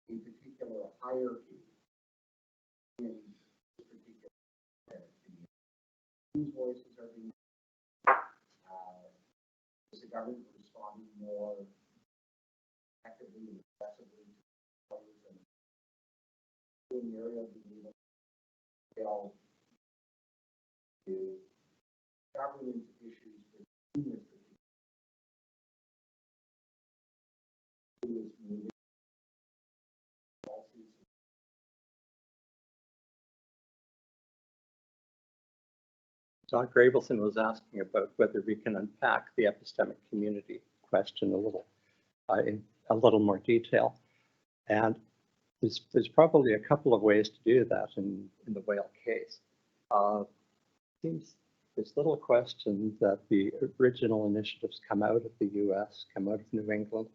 Speaker 3: a particular hierarchy in this particular community? Whose voices are being is the government responding more actively and aggressively to others and in the area of being able to all to government issues within this particular who is moving policies?
Speaker 2: Don Grabelson was asking about whether we can unpack the epistemic community question a little in a little more detail. And there's probably a couple of ways to do that in the whale case. Seems there's little question that the original initiatives come out of the US, come out of New England,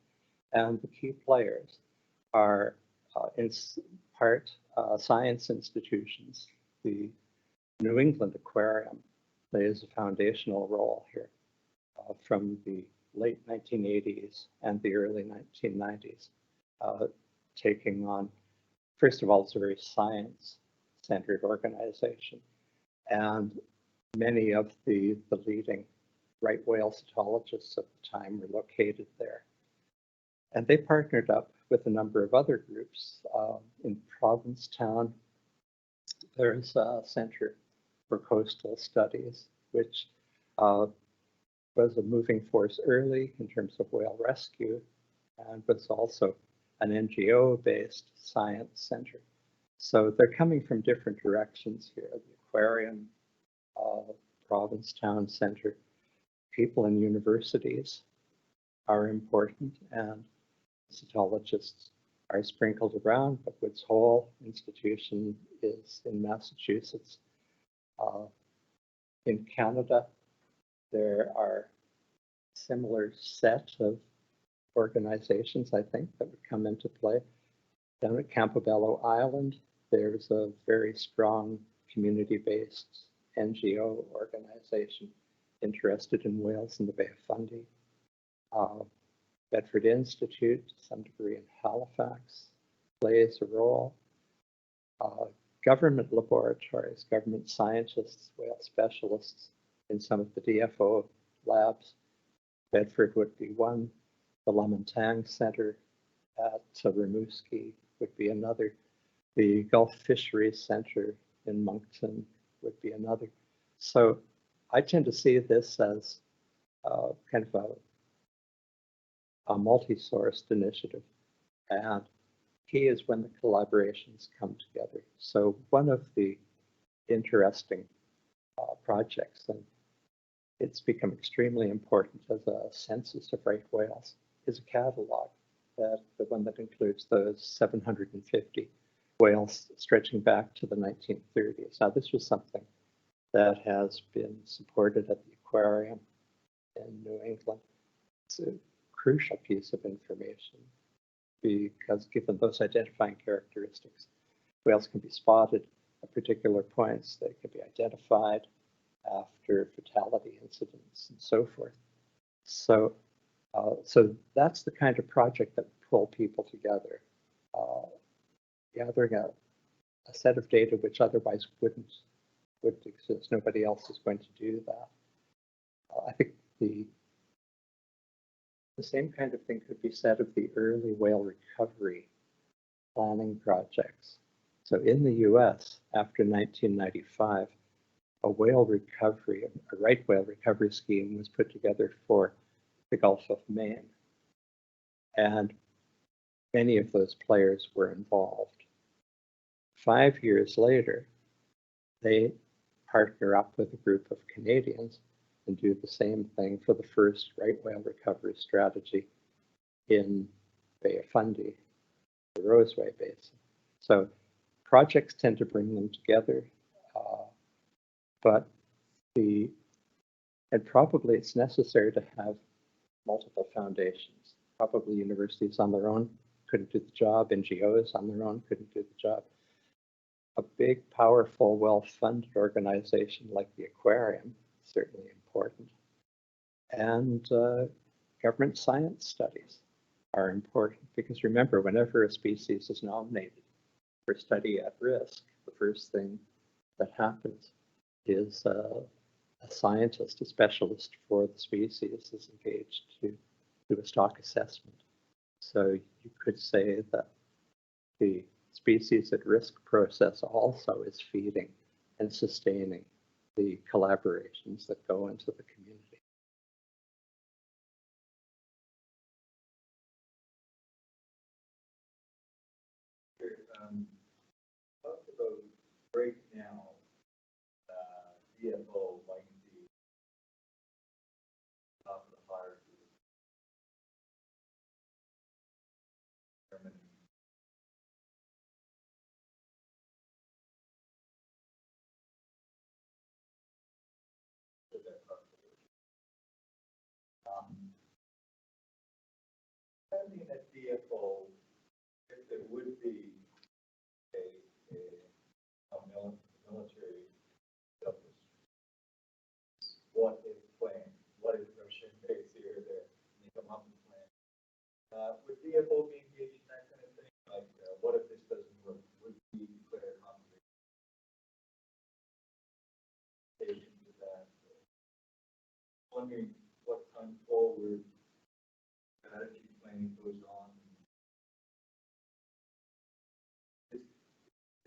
Speaker 2: and the key players are in part science institutions. The New England Aquarium plays a foundational role here from the late 1980s and the early 1990s, taking on, first of all, it's a very science-centered organization, and many of the leading right whale cetologists at the time were located there. And they partnered up with a number of other groups. In Provincetown, there's a Center for Coastal Studies, which was a moving force early in terms of whale rescue, and was also an NGO-based science center. So they're coming from different directions here. The aquarium, Provincetown Center, people in universities are important, and cetologists are sprinkled around, but Woods Hole Institution is in Massachusetts. In Canada, there are similar set of organizations, I think, that would come into play. Down at Campobello Island, there's a very strong community-based NGO organization interested in whales in the Bay of Fundy. Bedford Institute, to some degree in Halifax, plays a role. Government laboratories, government scientists, whale specialists in some of the DFO labs. Bedford would be one. The Lemon-Tang Center at Rimouski would be another. The Gulf Fisheries Center in Moncton would be another. So I tend to see this as kind of a multi-sourced initiative. And key is when the collaborations come together. So one of the interesting projects, and it's become extremely important as a census of right whales, is a catalog, that the one that includes those 750 whales stretching back to the 1930s. Now, this was something that has been supported at the aquarium in New England. It's a crucial piece of information because given those identifying characteristics, whales can be spotted at particular points. They can be identified after fatality incidents and so forth. So, so that's the kind of project that would pull people together, gathering a set of data which otherwise wouldn't exist. Nobody else is going to do that. I think the same kind of thing could be said of the early whale recovery planning projects. So in the US, after 1995, a whale recovery, a right whale recovery scheme was put together for the Gulf of Maine. And many of those players were involved. 5 years later, they partner up with a group of Canadians and do the same thing for the first right whale recovery strategy in Bay of Fundy, the Roseway Basin. So projects tend to bring them together, and probably it's necessary to have multiple foundations. Probably universities on their own couldn't do the job, NGOs on their own couldn't do the job. A big, powerful, well-funded organization like the aquarium is certainly important. And government science studies are important because remember, whenever a species is nominated for study at risk, the first thing that happens is a scientist, a specialist for the species, is engaged to do a stock assessment. So you could say that the species at risk process also is feeding and sustaining the collaborations that go into the community.
Speaker 4: Talk about right now, DFO might be top of the hierarchy. Depending at DFO, if there would be a military justice, what is planned? What is Russian base here or there? And they come up with plans. Would DFO be engaged in that kind of thing? Like, what if this doesn't work? Would we declare conservation? With that, wondering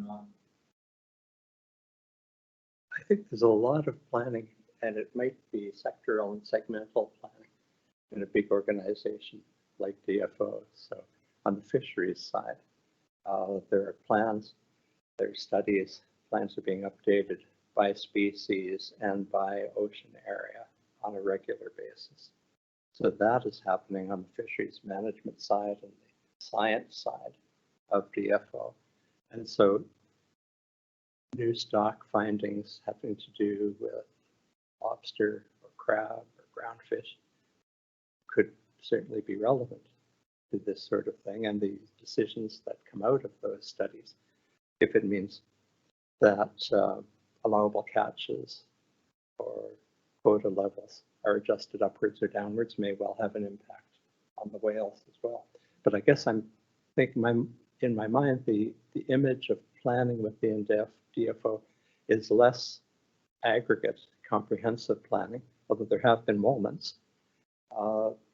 Speaker 4: not?
Speaker 2: I think there's a lot of planning, and it might be sectoral and segmental planning in a big organization like DFO. So on the fisheries side, there are plans, there are studies, plans are being updated by species and by ocean area on a regular basis. So that is happening on the fisheries management side and the science side of DFO. And so new stock findings having to do with lobster or crab or groundfish could certainly be relevant to this sort of thing, and the decisions that come out of those studies, if it means that allowable catches or quota levels are adjusted upwards or downwards, may well have an impact on the whales as well. But I guess I'm thinking in my mind, the image of planning within DFO is less aggregate, comprehensive planning, although there have been moments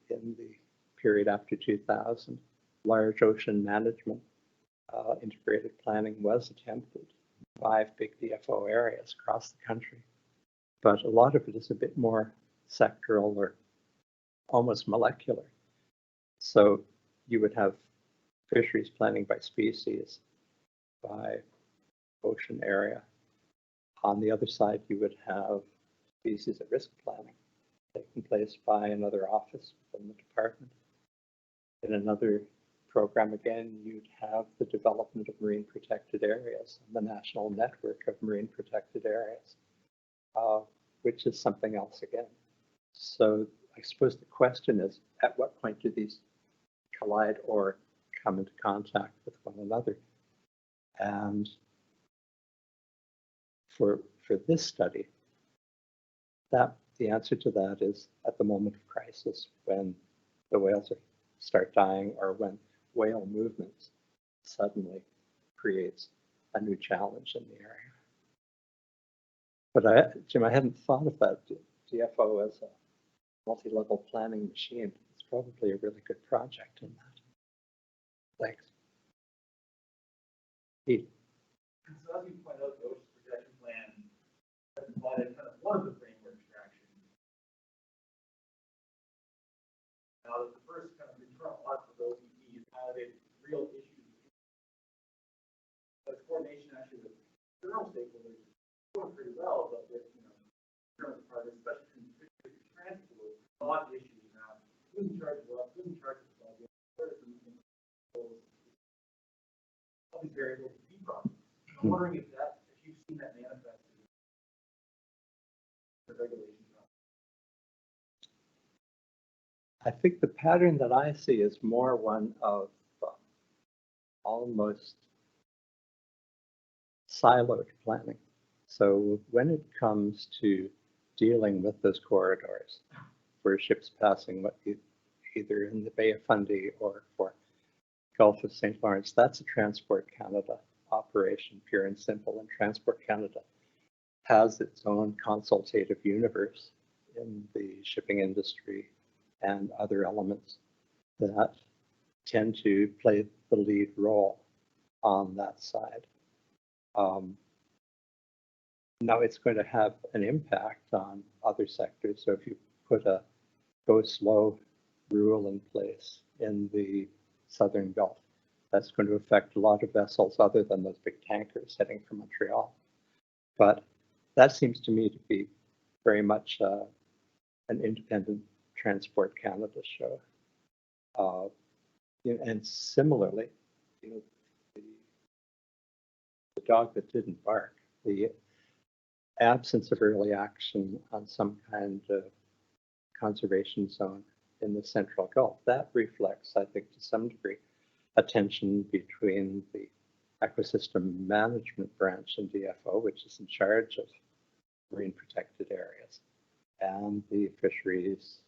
Speaker 2: in the period after 2000, large ocean management integrated planning was attempted in 5 big DFO areas across the country. But a lot of it is a bit more sectoral or almost molecular. So you would have fisheries planning by species, by ocean area. On the other side, you would have species at risk planning taking place by another office within the department. In another program, again, you'd have the development of marine protected areas and the national network of marine protected areas, which is something else again. So I suppose the question is, at what point do these collide or come into contact with one another? And for this study, the answer to that is at the moment of crisis, when the whales start dying or when whale movements suddenly creates a new challenge in the area. But Jim, I hadn't thought of that DFO as a multi-level planning machine. It's probably a really good project in that. Thanks. Pete.
Speaker 4: So as you point out, the ocean protection plan has provided kind of one of the frameworks for action. Now, the first kind of internal audit of OEP has had real issues. But coordination actually with external stakeholders is going pretty well, but with internal departments, especially in transport, a lot of issues now. Who's in charge of what? Who's in charge of what? All these variables to be problems. I'm wondering if you've seen that manifest in the regulation process.
Speaker 2: I think the pattern that I see is more one of almost siloed planning. So when it comes to dealing with those corridors for ships passing either in the Bay of Fundy or for Gulf of St. Lawrence, that's a Transport Canada operation, pure and simple. And Transport Canada has its own consultative universe in the shipping industry and other elements that tend to play the lead role on that side. Now it's going to have an impact on other sectors. So if you put a go slow rule in place in the Southern Gulf, that's going to affect a lot of vessels other than those big tankers heading for Montreal. But that seems to me to be very much an independent Transport Canada show. And similarly, the dog that didn't bark, the absence of early action on some kind of conservation zone in the Central Gulf, that reflects, I think, to some degree, a tension between the ecosystem management branch in DFO, which is in charge of marine protected areas, and the fisheries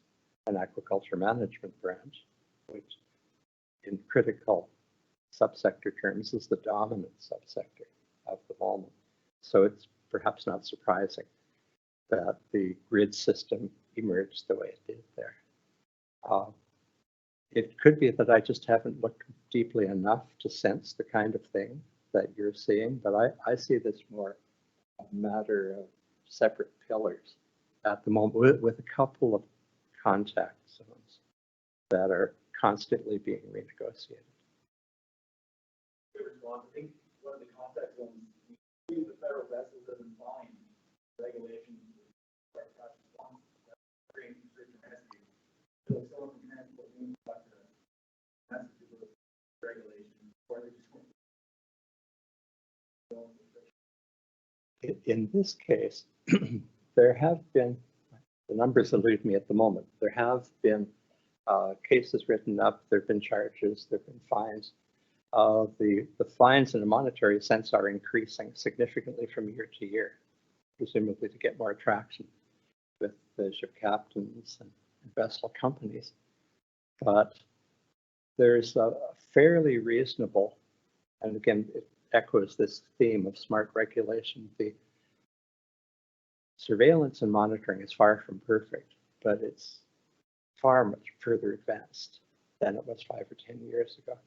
Speaker 2: and aquaculture management branch, which in critical subsector terms is the dominant subsector of the moment. So it's perhaps not surprising that the grid system emerged the way it did there. It could be that I just haven't looked deeply enough to sense the kind of thing that you're seeing, but I see this more a matter of separate pillars at the moment with a couple of contact zones that are constantly being renegotiated.
Speaker 4: Good response. I think one of the contact zones, we, the federal vessel doesn't find regulations for fast response, creating search and rescue. So if someone can transport me back to messages with regulations, or they just
Speaker 2: In this case, there have been, the numbers elude me at the moment, there have been cases written up, there have been charges, there have been fines. The fines in a monetary sense are increasing significantly from year to year, presumably to get more traction with the ship captains and vessel companies. But there's a fairly reasonable, and again, it echoes this theme of smart regulation. The surveillance and monitoring is far from perfect, but it's far much further advanced than it was 5 or 10 years ago.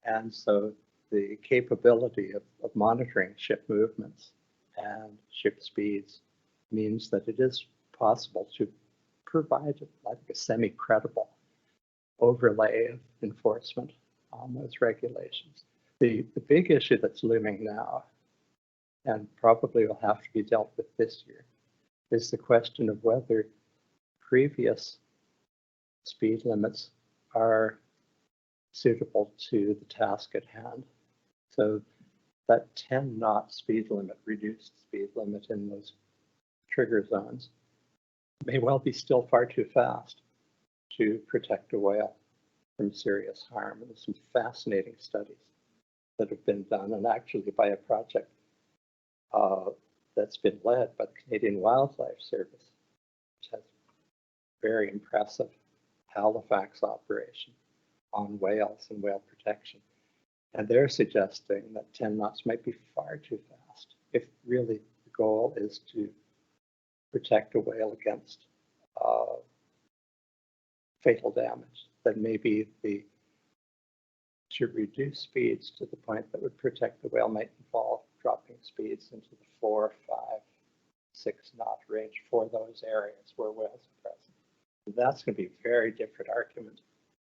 Speaker 2: And so the capability of monitoring ship movements and ship speeds means that it is possible to provide like a semi-credible overlay of enforcement on those regulations. The big issue that's looming now, and probably will have to be dealt with this year, is the question of whether previous speed limits are suitable to the task at hand. So that 10 knot speed limit, reduced speed limit in those trigger zones may well be still far too fast to protect a whale from serious harm. And there's some fascinating studies that have been done, and actually by a project that's been led by the Canadian Wildlife Service, which has a very impressive Halifax operation on whales and whale protection. And they're suggesting that 10 knots might be far too fast if really the goal is to protect a whale against fatal damage. Then maybe to reduce speeds to the point that would protect the whale might involve dropping speeds into the 4, 5, 6 knot range for those areas where whales are present. And that's going to be a very different argument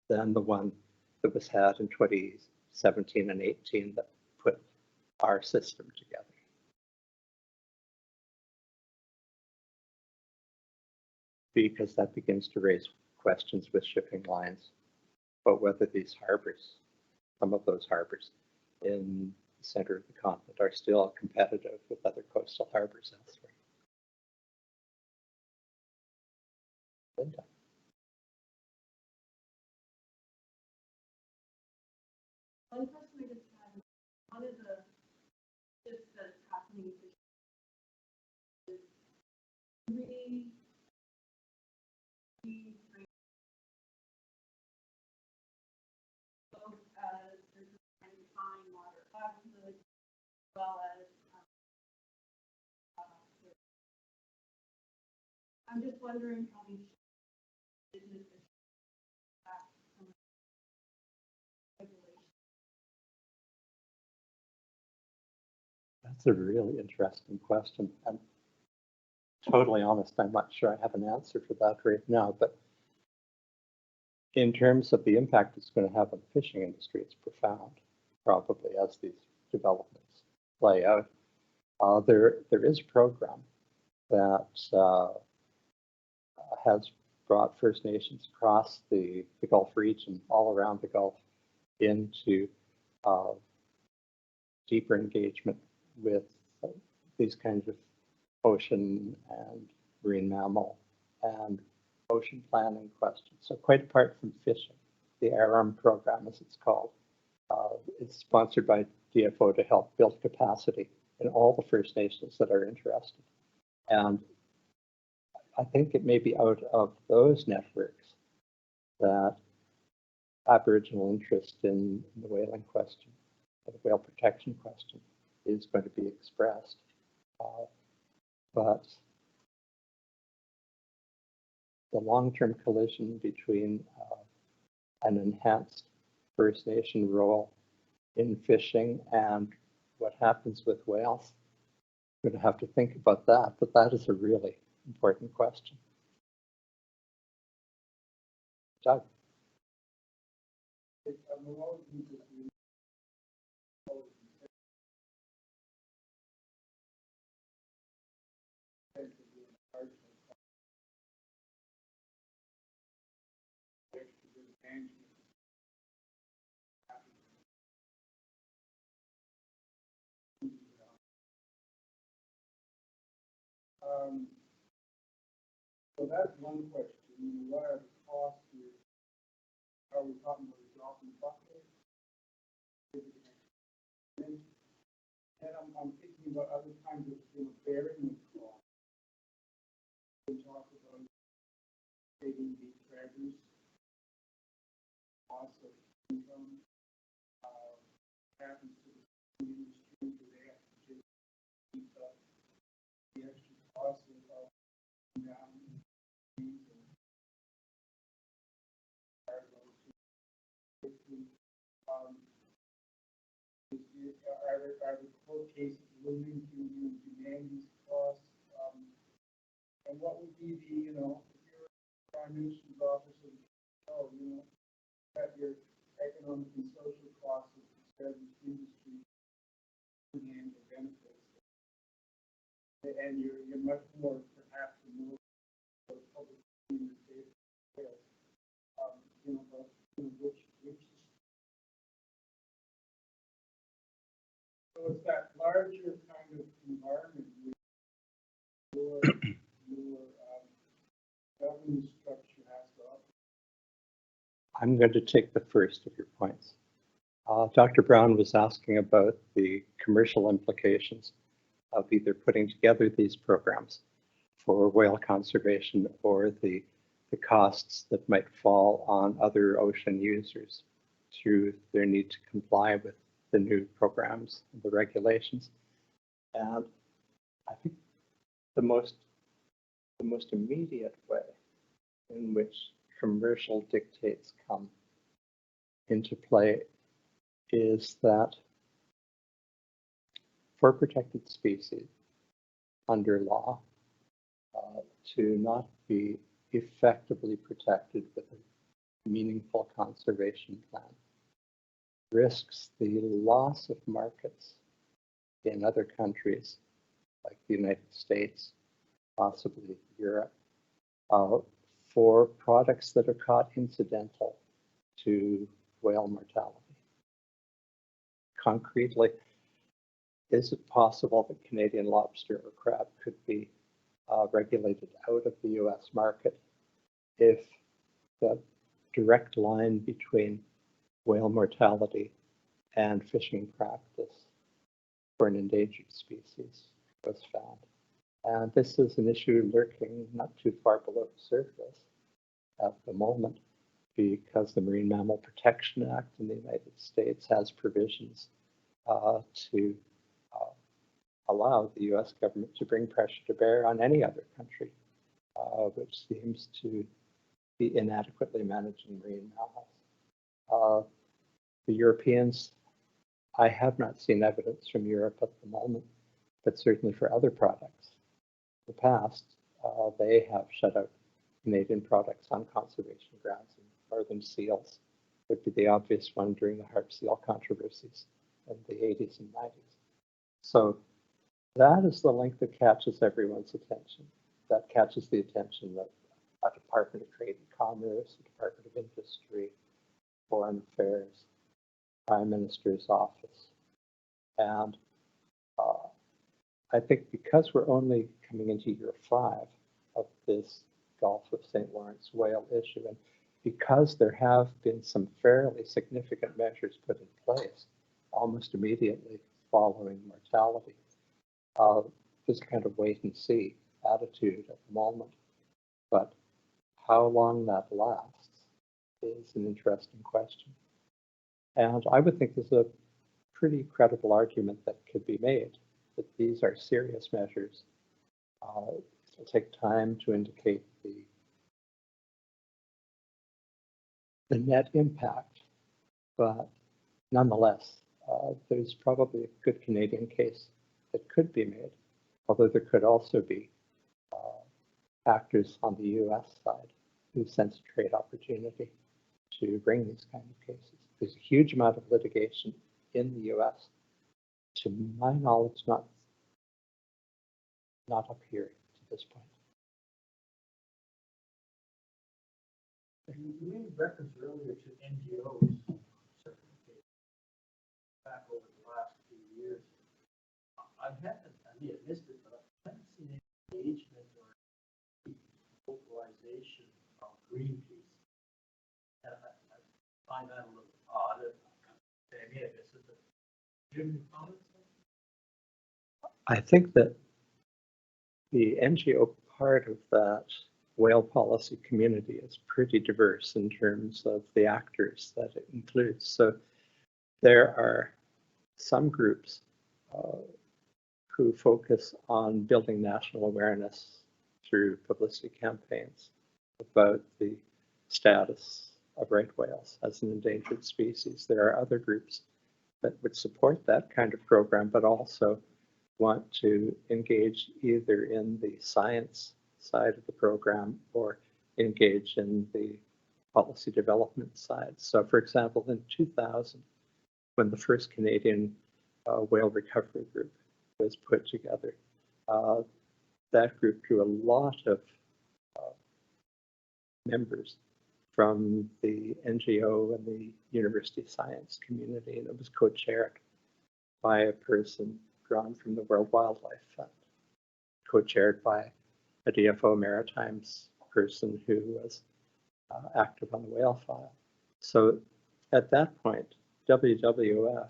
Speaker 2: than the one that was had in 2017 and 18 that put our system together. Because that begins to raise questions with shipping lines about whether these harbors, some of those harbors in the center of the continent, are still competitive with other coastal harbors elsewhere. Linda.
Speaker 5: One question I just had, one of the shifts that's happening is really both as they're trying to find water as well as I'm just wondering how these businesses
Speaker 2: That's a really interesting question. I'm totally honest, I'm not sure I have an answer for that right now, but in terms of the impact it's going to have on the fishing industry, it's profound, probably, as these developments play out. There is a program that has brought First Nations across the Gulf region, all around the Gulf, into deeper engagement with these kinds of ocean and marine mammal and ocean planning questions. So quite apart from fishing, the ARM program, as it's called, is sponsored by DFO to help build capacity in all the First Nations that are interested. And I think it may be out of those networks that Aboriginal interest in the whaling question, the whale protection question, is going to be expressed. But the long-term collision between an enhanced First Nation role in fishing and what happens with whales? We're going to have to think about that, but that is a really important question. Doug?
Speaker 6: So that's one question. What are the costs here? Are we talking about dropping bucket? And I'm thinking about other kinds of bearing costs. We talk about taking the treasures, loss of income, happens to the industry, do they have to just keep up the extra costs of down? Are the court cases looming to demand these costs? And what would be the, if you're a prime minister's office and, that your economic and social costs of the service industry and your benefits, and you're much more, perhaps, more public in the state of which so it's that larger kind of environment where your governance structure has to operate.
Speaker 2: I'm going to take the first of your points. Dr. Brown was asking about the commercial implications of either putting together these programs for whale conservation or the costs that might fall on other ocean users through their need to comply with the new programs and the regulations. And I think the most immediate way in which commercial dictates come into play is that for protected species under law, to not be effectively protected with a meaningful conservation plan risks the loss of markets in other countries like the United States, possibly Europe, for products that are caught incidental to whale mortality. Concretely, is it possible that Canadian lobster or crab could be regulated out of the US market if the direct line between whale mortality and fishing practice for an endangered species was found? And this is an issue lurking not too far below the surface at the moment, because the Marine Mammal Protection Act in the United States has provisions to allow the US government to bring pressure to bear on any other country which seems to be inadequately managing marine mammals. The Europeans, I have not seen evidence from Europe at the moment, but certainly for other products. In the past, they have shut out Canadian products on conservation grounds. Northern seals would be the obvious one during the harp seal controversies in the 80s and 90s. So that is the link that catches everyone's attention. That catches the attention of a Department of Trade and Commerce, a Department of Industry, Foreign Affairs, Prime Minister's office. And I think because we're only coming into year 5 of this Gulf of St. Lawrence whale issue, and because there have been some fairly significant measures put in place almost immediately following mortality, there's a kind of wait and see attitude at the moment. But how long that lasts is an interesting question. And I would think there's a pretty credible argument that could be made that these are serious measures. It'll take time to indicate the net impact, but nonetheless, there's probably a good Canadian case that could be made, although there could also be actors on the US side who sense a trade opportunity to bring these kind of cases. There's a huge amount of litigation in the US. To my knowledge, not up here to this point.
Speaker 6: You made reference earlier to NGOs, back over the last few years. I may have missed it, but I haven't seen any engagement or localization of Greenpeace. And I find that a little odd. I may have missed it, but do you have any comments?
Speaker 2: I think that the NGO part of that whale policy community is pretty diverse in terms of the actors that it includes. So there are some groups who focus on building national awareness through publicity campaigns about the status of right whales as an endangered species. There are other groups that would support that kind of program, but also want to engage either in the science side of the program or engage in the policy development side. So for example, in 2000, when the first Canadian whale recovery group was put together, that group drew a lot of members from the NGO and the university science community, and it was co-chaired by a person drawn from the World Wildlife Fund, co-chaired by a DFO Maritimes person who was active on the whale file. So at that point, WWF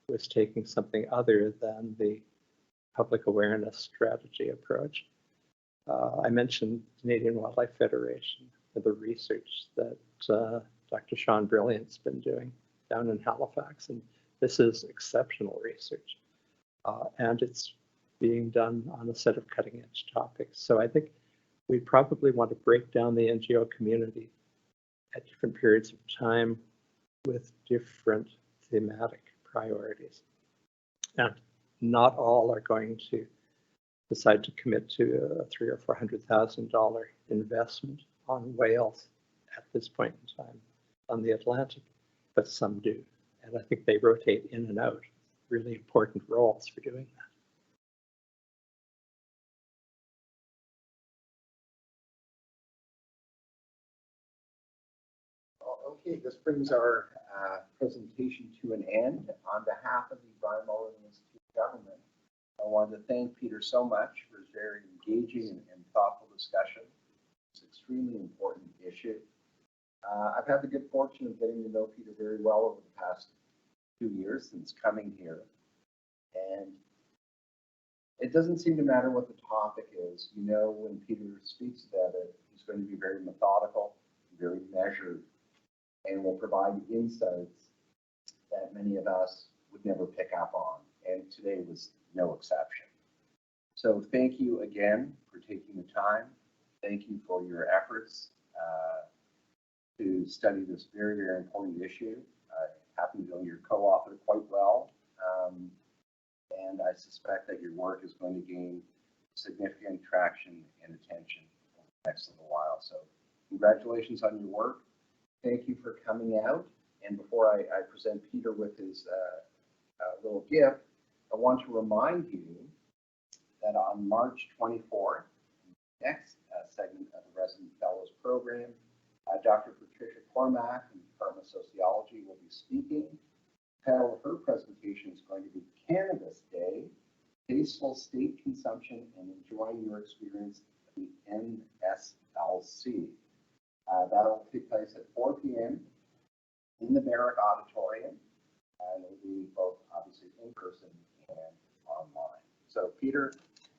Speaker 2: was taking something other than the public awareness strategy approach. I mentioned Canadian Wildlife Federation and the research that Dr. Sean Brilliant's been doing down in Halifax, and this is exceptional research. And it's being done on a set of cutting edge topics. So I think we probably want to break down the NGO community at different periods of time with different thematic priorities. And not all are going to decide to commit to a $300,000 or $400,000 investment on whales at this point in time on the Atlantic, but some do. And I think they rotate in and out, really important roles for doing that.
Speaker 3: Okay, this brings our presentation to an end. On behalf of the Brian Mulroney Institute government, I want to thank Peter so much for his very engaging and thoughtful discussion. It's an extremely important issue. I've had the good fortune of getting to know Peter very well over the past 2 years since coming here. And it doesn't seem to matter what the topic is. You know, when Peter speaks about it, he's going to be very methodical, very measured, and will provide insights that many of us would never pick up on. And today was no exception. So thank you again for taking the time. Thank you for your efforts to study this very, very important issue. I happen to know your co-author quite well. And I suspect that your work is going to gain significant traction and attention over the next little while. So congratulations on your work. Thank you for coming out. And before I present Peter with his little gift, I want to remind you that on March 24th, next segment of the Resident Fellows Program, Dr. Patricia Cormack from the Department of Sociology will be speaking. The title of her presentation is going to be Cannabis Day, Tasteful State Consumption and Enjoying Your Experience at the NSLC. That'll take place at 4 p.m. in the Barrack Auditorium, and it'll be both obviously in person and online. So Peter,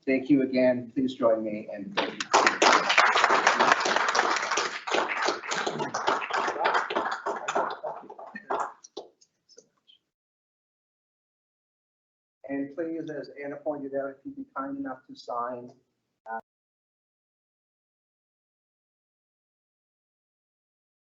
Speaker 3: thank you again. Please join me and thank you. And please, as Anna pointed out, if you'd be kind enough to sign